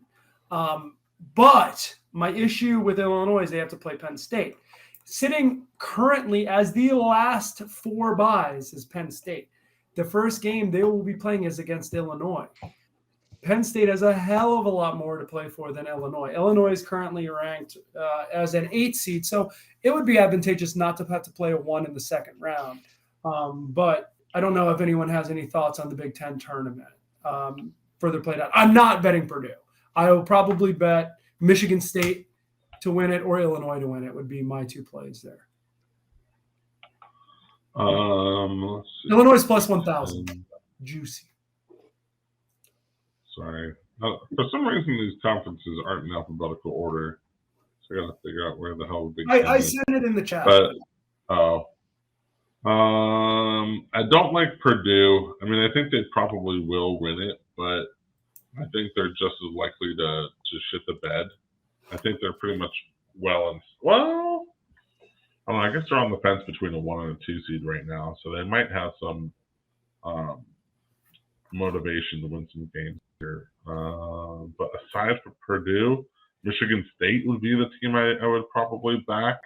But my issue with Illinois is they have to play Penn State. Sitting currently as the last 4 buys is Penn State. The first game they will be playing is against Illinois. Penn State has a hell of a lot more to play for than Illinois. Illinois is currently ranked as an 8 seed, so it would be advantageous not to have to play a 1 in the second round. But I don't know if anyone has any thoughts on the Big Ten tournament further played out. I'm not betting Purdue. I will probably bet Michigan State to win it or Illinois to win it would be my 2 plays there. Illinois plus 1,000. Juicy. Sorry. For some reason, these conferences aren't in alphabetical order. So I got to figure out where the hell the Big Ten is. I sent it in the chat. But, I don't like Purdue. I mean, I think they probably will win it, but I think they're just as likely to shit the bed. I think they're pretty much I don't know. I guess they're on the fence between a 1 and a 2 seed right now, so they might have some motivation to win some games here. But aside from Purdue, Michigan State would be the team I would probably back.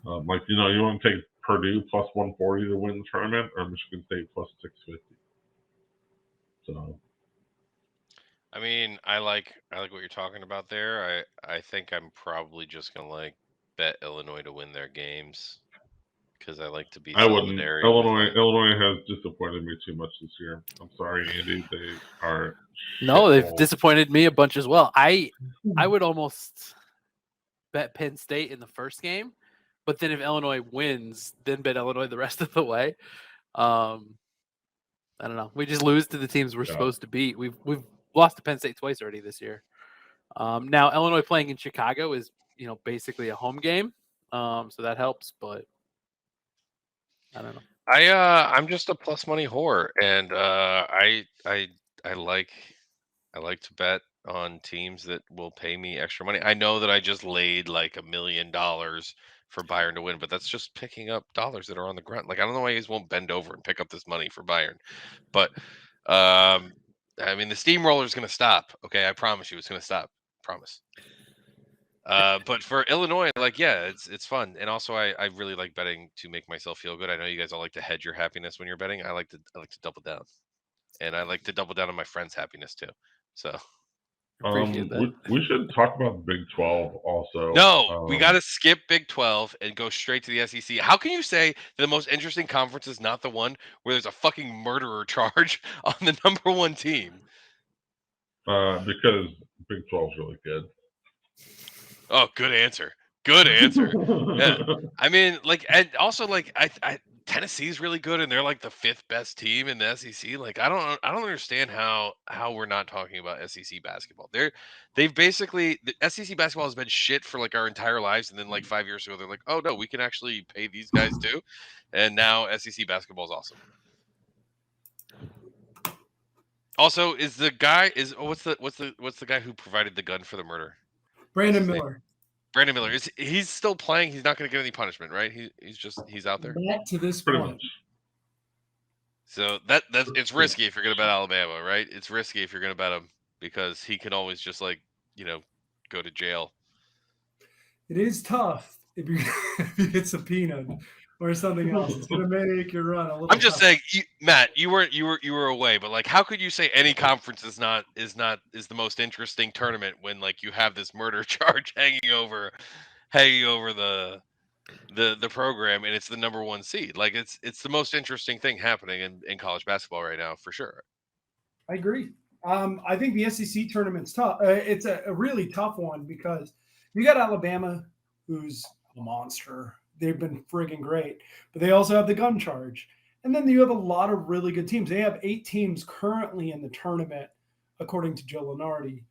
You want to take Purdue plus 140 to win the tournament, or Michigan State plus 650. So. I mean, I like what you're talking about there. I think I'm probably just gonna bet Illinois to win their games because I like to be. I wouldn't. Illinois has disappointed me too much this year. I'm sorry, Andy. They are. No, they've disappointed me a bunch as well. I would almost bet Penn State in the first game, but then if Illinois wins, then bet Illinois the rest of the way. I don't know. We just lose to the teams we're supposed to beat. We've lost to Penn State twice already this year. Now Illinois playing in Chicago is, basically a home game. So that helps, but I don't know. I'm just a plus money whore, and I like to bet on teams that will pay me extra money. I know that I just laid like $1 million for Bayern to win, but that's just picking up dollars that are on the ground. I don't know why you guys won't bend over and pick up this money for Bayern, but I mean, the steamroller is going to stop. Okay, I promise you, it's going to stop. Promise. But for Illinois, like, yeah, it's fun, and also I really like betting to make myself feel good. I know you guys all like to hedge your happiness when you're betting. I like to double down, and I like to double down on my friends' happiness too. So Appreciate that. We should talk about the Big 12 also. no, we got to skip Big 12 and go straight to the SEC. How can you say the most interesting conference is not the one where there's a fucking murderer charge on the number one team? Because Big 12 is really good. Oh, good answer. Good answer. Yeah. I mean, like, and also, like, I Tennessee's really good, and they're like the 5th best team in the SEC. Like, I don't understand how we're not talking about SEC basketball. They've basically, the SEC basketball has been shit for like our entire lives, and then like 5 years ago, they're like, oh no, we can actually pay these guys too, and now SEC basketball is awesome. Also, is the guy what's the guy who provided the gun for the murder? Brandon Miller. Brandon Miller, he's still playing. He's not going to get any punishment, right? He's out there. Not to this Pretty point. much. So that's it's risky if you're going to bet Alabama, right? It's risky if you're going to bet him because he can always just like go to jail. It is tough if you get subpoenaed or something else. It's going to make your run a little. I'm just tough. saying, Matt, you were away, but like, how could you say any conference is the most interesting tournament when like you have this murder charge hanging over the program and it's the number one seed? Like, it's the most interesting thing happening in college basketball right now for sure. I agree. I think the SEC tournament's tough. It's a really tough one because you got Alabama, who's a monster. They've been friggin' great, but they also have the gun charge. And then you have a lot of really good teams. They have 8 teams currently in the tournament, according to Joe Lunardi.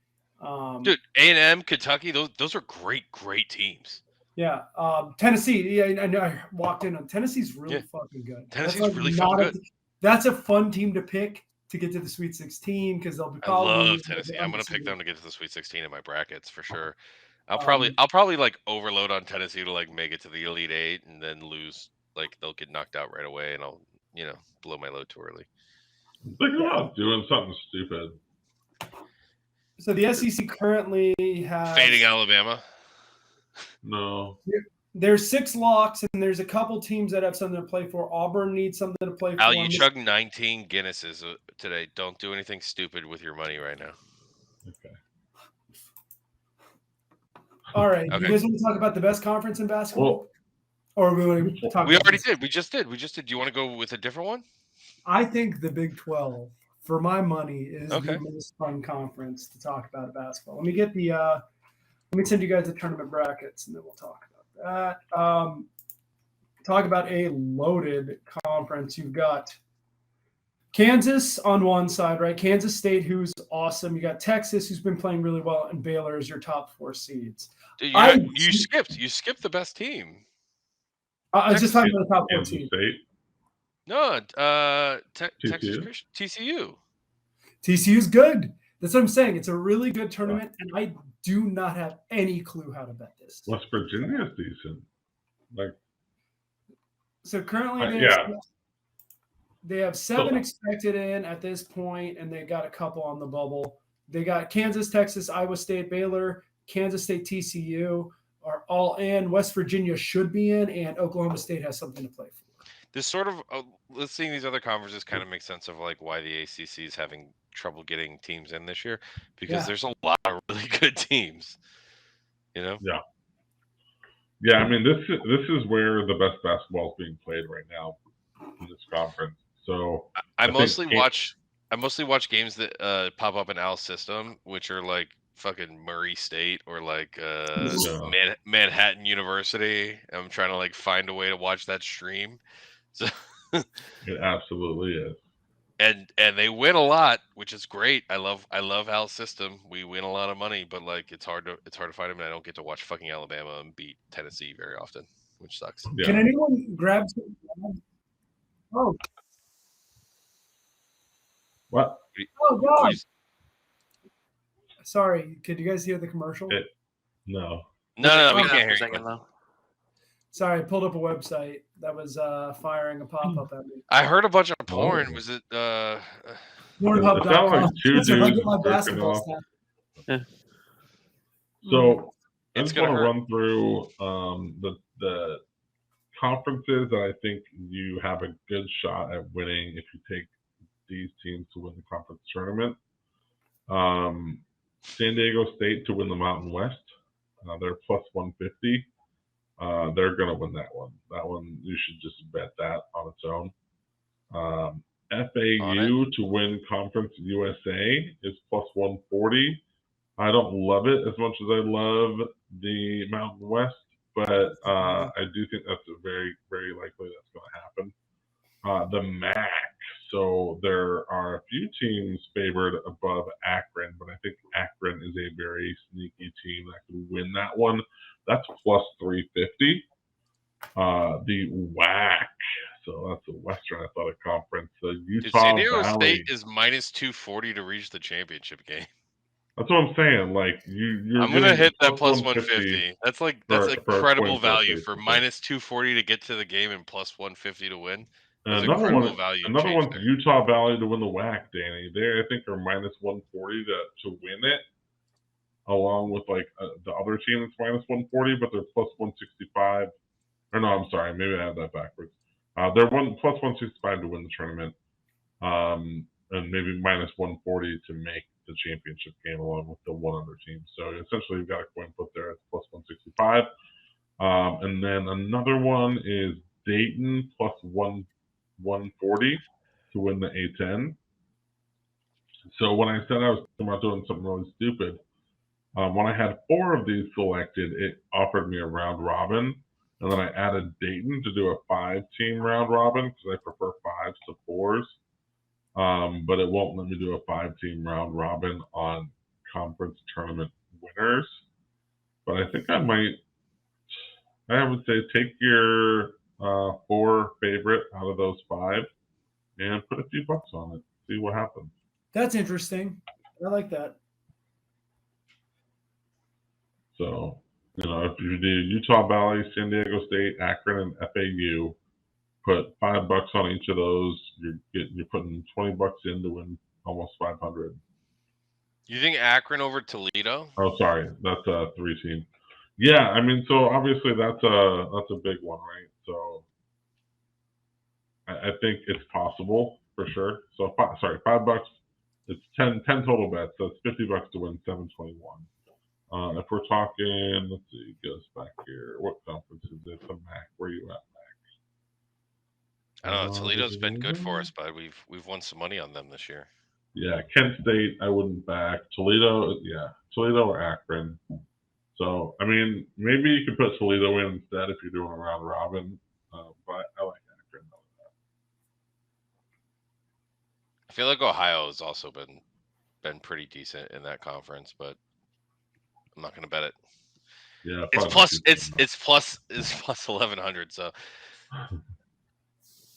Dude, A&M, Kentucky, those are great teams. Yeah. Tennessee. Yeah, I walked in on Tennessee's really fucking good. Tennessee's really fucking good. That's a fun team to pick to get to the Sweet 16 because they'll be. I love Tennessee. I'm going to pick them to get to the Sweet 16 in my brackets for sure. I'll probably like overload on Tennessee to like make it to the Elite 8 and then lose. Like they'll get knocked out right away, and I'll blow my load too early. Think about doing something stupid. So the SEC currently has fading Alabama. No. There's 6 locks, and there's a couple teams that have something to play for. Auburn needs something to play for. Al, you chugged 19 Guinnesses today. Don't do anything stupid with your money right now. Okay. All right. Okay. You guys want to talk about the best conference in basketball? Or we want to talk We about already this? did. We just did. Do you want to go with a different one? I think the Big 12, for my money, is Okay. the most fun conference to talk about basketball. Let me get the let me send you guys the tournament brackets, and then we'll talk about that. Talk about a loaded conference. You've got Kansas on one side, right? Kansas State, who's awesome. You got Texas, who's been playing really well, and Baylor is your top 4 seeds. Dude, you skipped the best team. I was just talking about the top 4 Kansas teams. State. No, TCU? Texas Christian, TCU. TCU's good. That's what I'm saying. It's a really good tournament, and I do not have any clue how to bet this. West Virginia is decent. Like, so currently, they have 7 expected in at this point, and they got a couple on the bubble. They got Kansas, Texas, Iowa State, Baylor, Kansas State, TCU are all in. West Virginia should be in, and Oklahoma State has something to play for. This sort of seeing these other conferences kind of makes sense of like why the ACC is having trouble getting teams in this year because there's a lot of really good teams. Yeah. I mean, this is where the best basketball is being played right now in this conference. So I mostly watch games that pop up in Al's system, which are like fucking Murray State or like Manhattan University. I'm trying to like find a way to watch that stream. So it absolutely is. And they win a lot, which is great. I love Al's system. We win a lot of money, but like it's hard to find them, and I don't get to watch fucking Alabama and beat Tennessee very often, which sucks. Yeah. Can anyone grab some? Oh. What? Oh God. Sorry, could you guys hear the commercial? No. No, we can't hear you. Sorry, I pulled up a website that was firing a pop-up at me. I heard a bunch of porn. Was it Pornhub.com. Like 2 dudes my basketball So I It's just want gonna to hurt. run through the conferences that I think you have a good shot at winning if you take these teams to win the conference tournament. San Diego State to win the Mountain West. They're plus 150. They're going to win that one. That one, you should just bet that on its own. FAU to win Conference USA is plus 140. I don't love it as much as I love the Mountain West, but I do think that's a very, very likely that's going to happen. The MAC. So there are a few teams favored above Akron, but I think Akron is a very sneaky team that could win that one. That's plus 350. The WAC. So that's the Western Athletic Conference. The Utah San Diego Valley. State is minus 240 to reach the championship game. That's what I'm saying. Like you're I'm gonna hit that plus 150. 150. That's like for incredible a coin value flip, for basically. minus 240 to get to the game and plus 150 to win. That's Another incredible one, value. another change one's there. Utah Valley to win the WAC, Danny. They I think are minus 140 to win it, along with like the other team that's minus 140, but they're plus 165. Or no, I'm sorry, maybe I have that backwards. They're plus 165 to win the tournament, and maybe minus 140 to make the championship game along with the one other team. So essentially, you've got a coin flip there. It's plus 165. And then another one is Dayton plus 140 to win the A10. So when I said I was thinking about doing something really stupid, when I had 4 of these selected, it offered me a round robin. And then I added Dayton to do a 5-team round robin because I prefer 5s to 4s. But it won't let me do a 5-team round robin on conference tournament winners. But I think I would say take your 4 favorite out of those 5 and put a few bucks on it. See what happens. That's interesting. I like that. So, if you do Utah Valley, San Diego State, Akron, and FAU, put $5 on each of those. You're putting $20 in to win almost 500. You think Akron over Toledo? Oh, sorry, that's a 3-team. Yeah, I mean, so obviously that's a big one, right? So I think it's possible for sure. So $5. It's 10 total bets. That's $50 to win 721. If we're talking, let's see, it goes back here. What conference is it? The MAC. Where are you at, I MAC? don't know. Toledo's been good for us, but we've won some money on them this year. Yeah, Kent State, I wouldn't back. Toledo or Akron. So, I mean, maybe you could put Toledo in instead if you're doing a round robin. But I like Akron. I feel like Ohio has also been pretty decent in that conference, but I'm not going to bet it. Yeah, it's plus 1100, so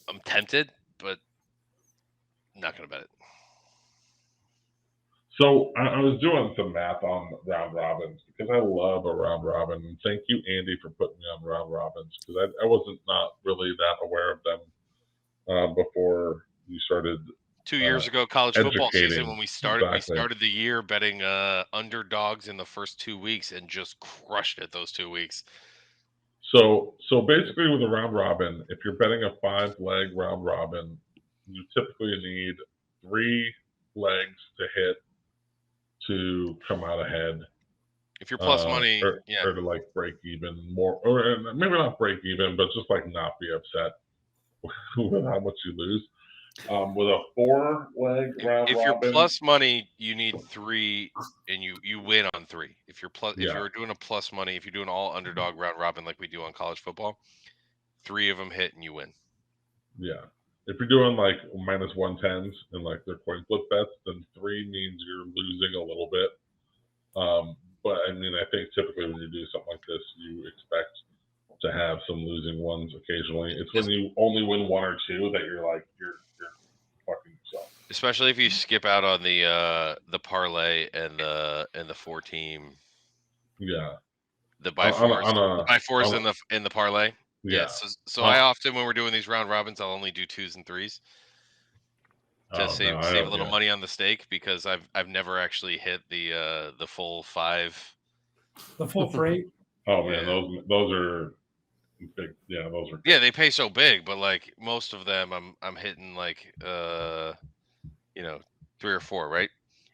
I'm tempted, but I'm not going to bet it. So I was doing some math on round robins because I love a round robin. And thank you, Andy, for putting me on round robins because I wasn't not really that aware of them before you started. 2 years ago, college football season, when we started the year betting underdogs in the first 2 weeks and just crushed it those 2 weeks. So basically with a round robin, if you're betting a 5-leg round robin, you typically need 3 legs to hit to come out ahead. If you're plus money, or to like break even more, or maybe not break even, but just like not be upset with how much you lose. With a 4-leg round robin, if you're plus money, you need 3, and you win on 3. If you're if you're doing a plus money, if you're doing all underdog round robin like we do on college football, 3 of them hit and you win. Yeah. If you're doing like minus 110s and like their coin flip bets, then 3 means you're losing a little bit. But I mean, I think typically when you do something like this, you expect to have some losing ones occasionally. It's when you only win 1 or 2 that you're like you're fucking yourself. Especially if you skip out on the parlay and the 4-team. Yeah. The by 4s in the parlay. Yeah. So I often, when we're doing these round robins, I'll only do 2s and 3s to save a little money on the stake because I've never actually hit the full 5 The full freight. Oh man, Yeah. those are big. Yeah, those are. Yeah, they pay so big, but like most of them, I'm hitting like 3 or 4, right?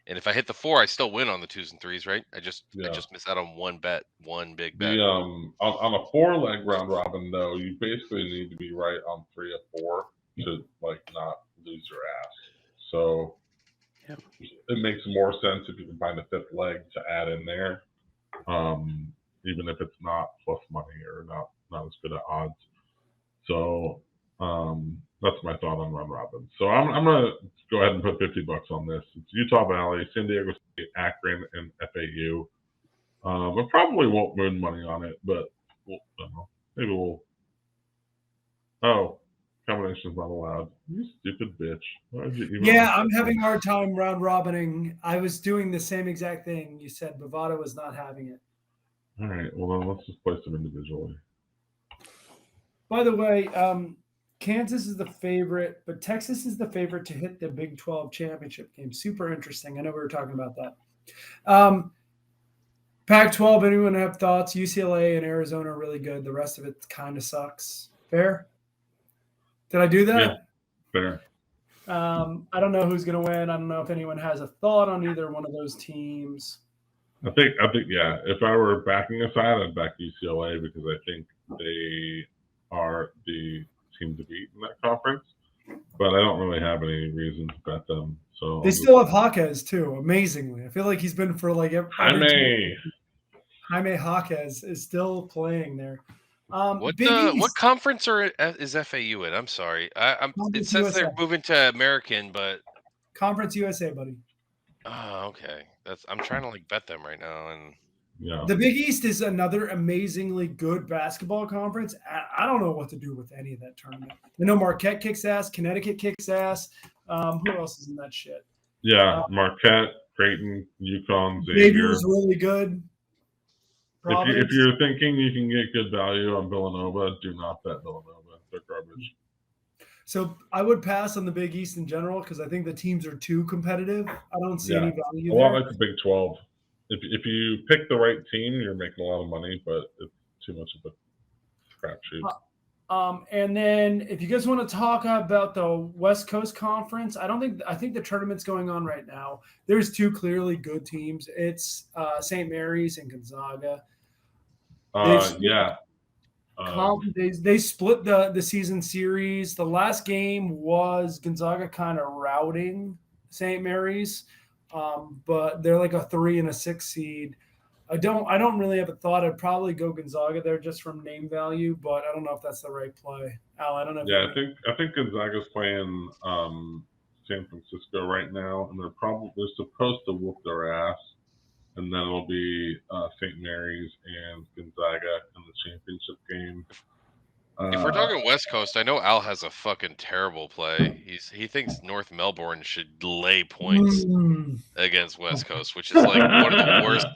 And if I hit the 4, I still win on the 2s and 3s, right? I just miss out on one big bet. On a 4-leg round robin though, you basically need to be right on 3 of 4 to like not lose your ass. So it makes more sense if you can find a 5th leg to add in there, even if it's not plus money or not as good at odds. So that's my thought on round robin. So I'm gonna go ahead and put $50 on this. It's Utah Valley, San Diego State, Akron, and FAU. I probably won't win money on it, but I don't know. Maybe we'll. Oh, combination's not allowed. You stupid bitch. Why did you even Yeah, I'm having a hard time round robining. I was doing the same exact thing you said. Bovada was not having it. All right. Well, then let's just place them individually. By the way, Kansas is the favorite, but Texas is the favorite to hit the Big 12 championship game. Super interesting. I know we were talking about that. Pac-12, anyone have thoughts? UCLA and Arizona are really good. The rest of it kind of sucks. Fair? Did I do that? Yeah, fair. I don't know who's going to win. I don't know if anyone has a thought on either one of those teams. I think, yeah. If I were backing a side, I'd back UCLA because I think they are the team to beat in that conference. But I don't really have any reason to bet them. So they still have Jaquez too. Amazingly, I feel like he's been for like Jaime Jaquez is still playing there. What conference is FAU in? I'm sorry. It says USA. they're moving to American, but Conference USA, buddy. Oh, okay. I'm trying to like bet them right now, and yeah. The Big East is another amazingly good basketball conference. I don't know what to do with any of that tournament. I know Marquette kicks ass, Connecticut kicks ass. Who else is in that shit? Yeah, Marquette, Creighton, UConn, Xavier's really good. If you're thinking you can get good value on Villanova, do not bet Villanova. They're garbage. So I would pass on the Big East in general because I think the teams are too competitive. I don't see any value there. A lot like the Big 12. If you pick the right team, you're making a lot of money, but it's too much of a crapshoot. And then if you guys want to talk about the West Coast Conference, I think the tournament's going on right now. There's 2 clearly good teams. It's St. Mary's and Gonzaga. They split the season series. The last game was Gonzaga kind of routing St. Mary's, but they're like a 3 and a 6 seed. I don't really have a thought. I'd probably go Gonzaga there just from name value, but I don't know if that's the right play. Al, I don't know. Yeah, I think Gonzaga's playing San Francisco right now, and they're supposed to whoop their ass, and then it'll be St. Mary's and Gonzaga in the championship game. If we're talking West Coast, I know Al has a fucking terrible play. He thinks North Melbourne should lay points against West Coast, which is like one of the worst.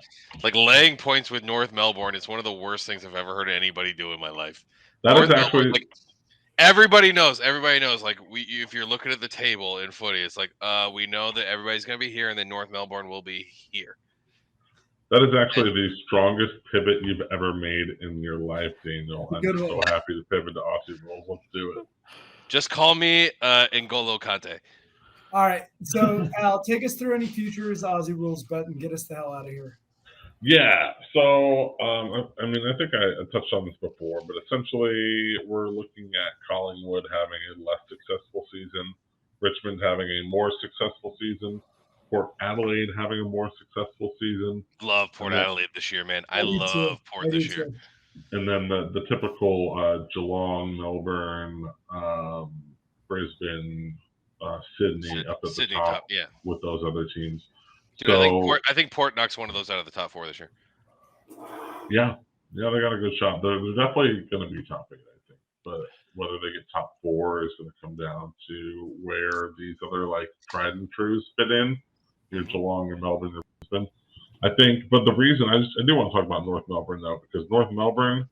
Like laying points with North Melbourne is one of the worst things I've ever heard anybody do in my life. That North is actually Melbourne, like everybody knows. Like if you're looking at the table in footy, it's like we know that everybody's gonna be here, and then North Melbourne will be here. That is actually the strongest pivot you've ever made in your life, Daniel. I'm so happy to pivot to Aussie rules. Let's do it. Just call me N'Golo Kante. All right. So, Al, take us through any futures Aussie rules bet and get us the hell out of here. Yeah. So, I mean, I think I touched on this before, but essentially we're looking at Collingwood having a less successful season, Richmond having a more successful season, Port Adelaide having a more successful season. Love Port Adelaide this year, man. I love Port this year. And then the typical Geelong, Melbourne, Brisbane, Sydney up at the top with those other teams. Dude, so, I think Port knocks one of those out of the top 4 this year. Yeah, they got a good shot. They're definitely going to be top 8, I think. But whether they get top 4 is going to come down to where these other like tried and trues fit in. Your Geelong or Melbourne or Brisbane. I think, but the reason I do want to talk about North Melbourne though, because North Melbourne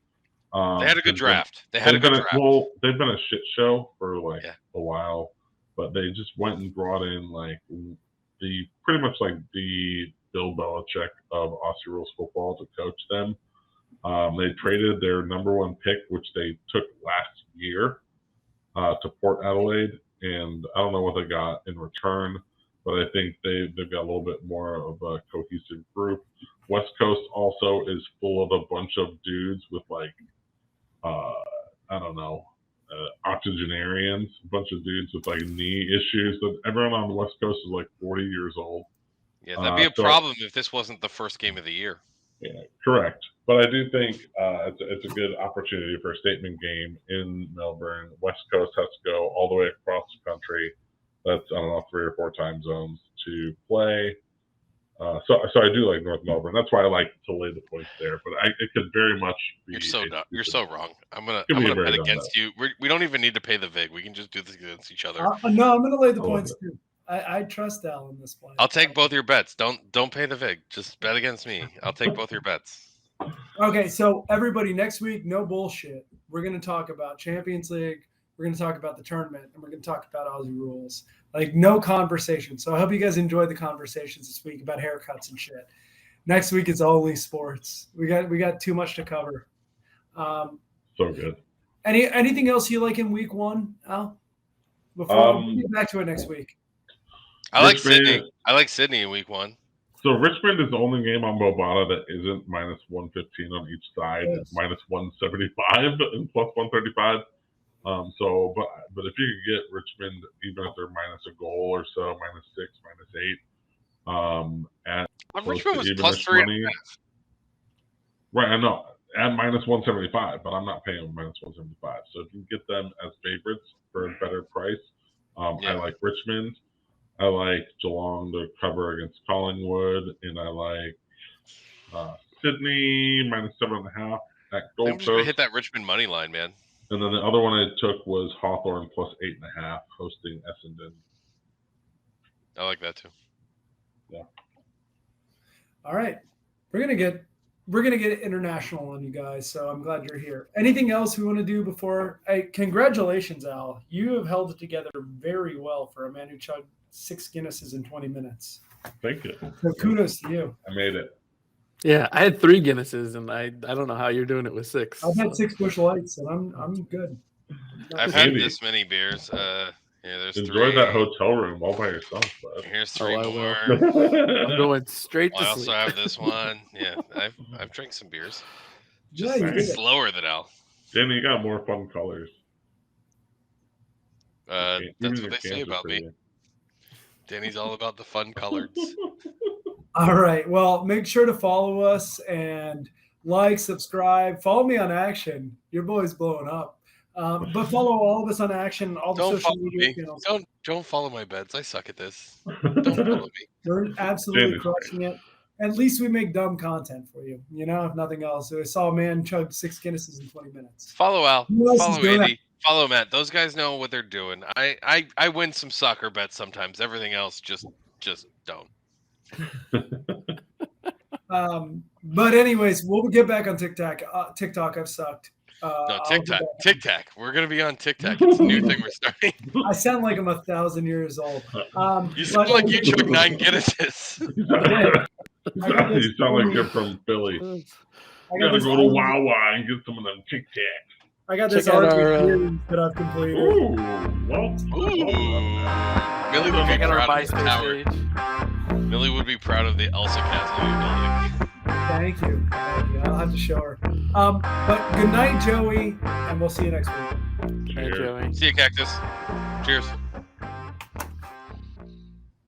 they had a good draft. They've been a shit show for like a while, but they just went and brought in like pretty much the Bill Belichick of Aussie Rules Football to coach them. They traded their number one pick, which they took last year, to Port Adelaide, and I don't know what they got in return, but I think they've got a little bit more of a cohesive group. West Coast also is full of a bunch of dudes with I don't know, octogenarians, a bunch of dudes with knee issues. Everyone on the West Coast is 40 years old. Yeah, that'd be a problem if this wasn't the first game of the year. Yeah, correct. But I do think it's a good opportunity for a statement game in Melbourne. West Coast has to go all the way across the country. That's, I don't know, 3 or 4 time zones to play. So I do like North Melbourne. That's why I like to lay the points there. But it could very much be. You're so wrong. I'm gonna bet against you. We don't even need to pay the vig. We can just do this against each other. No, I'm gonna lay the points too. I trust Al in this one. I'll take both your bets. Don't pay the vig. Just bet against me. I'll take both your bets. Okay, so everybody, next week, no bullshit. We're gonna talk about Champions League. We're gonna talk about the tournament, and we're gonna talk about Aussie rules. No conversation. So I hope you guys enjoyed the conversations this week about haircuts and shit. Next week is only sports. We got too much to cover. So good. Anything else you like in week 1, Al? Before we get back to it next week. I like Sydney. I like Sydney in week 1. So Richmond is the only game on Bovada that isn't minus 115 on each side. Yes. It's minus 175 and plus 135. But if you could get Richmond, even if they're minus a goal or so, minus 6, minus 8, Richmond was plus 3.5. Right, I know. At minus 175, but I'm not paying them minus 175. So if you can get them as favorites for a better price, I like Richmond. I like Geelong to cover against Collingwood, and I like Sydney minus 7.5 at Gold Coast. I'm just gonna hit that Richmond money line, man. And then the other one I took was Hawthorn plus 8.5 hosting Essendon. I like that too. Yeah. All right, we're gonna get international on you guys, so I'm glad you're here. Anything else we want to do before? Congratulations, Al. You have held it together very well for a man who chugged 6 Guinnesses in 20 minutes. Thank you. So kudos to you. I made it. Yeah, I had 3 Guinnesses, and I don't know how you're doing it with 6. I've had 6 Busch Lights, and I'm good. I've had this many beers. There's Enjoy 3. that hotel room all by yourself, bud. Here's 3 more. I'm going straight to sleep. I also have this one. Yeah, I've drank some beers. Just slower than Al. Danny, you got more fun colors. That's what they say about me. Danny's all about the fun colors. All right. Well, make sure to follow us and like, subscribe. Follow me on Action. Your boy's blowing up. But follow all of us on Action, all the social media channels. Don't follow my bets. I suck at this. Don't follow me. We're absolutely crushing it. At least we make dumb content for you. If nothing else. I saw a man chug 6 Guinnesses in 20 minutes. Follow Al. Follow Andy. Follow Matt. Those guys know what they're doing. I win some soccer bets sometimes. Everything else just don't. But anyways, we'll get back on TikTok. TikTok, I've sucked. No, TikTok. We're gonna be on TikTok. It's a new thing we're starting. I sound like I'm 1,000 years old. You sound like you chugged 9 Guinnesses. You sound like you're from Philly. I gotta go to Wawa and get some of them Tic Tacs. I got this artwork that I've completed. Millie would be proud of the tower. Millie would be proud of the Elsa Castle building. Thank you. I'll have to show her. But good night, Joey, and we'll see you next week. Good night, Joey. See you, Cactus. Cheers.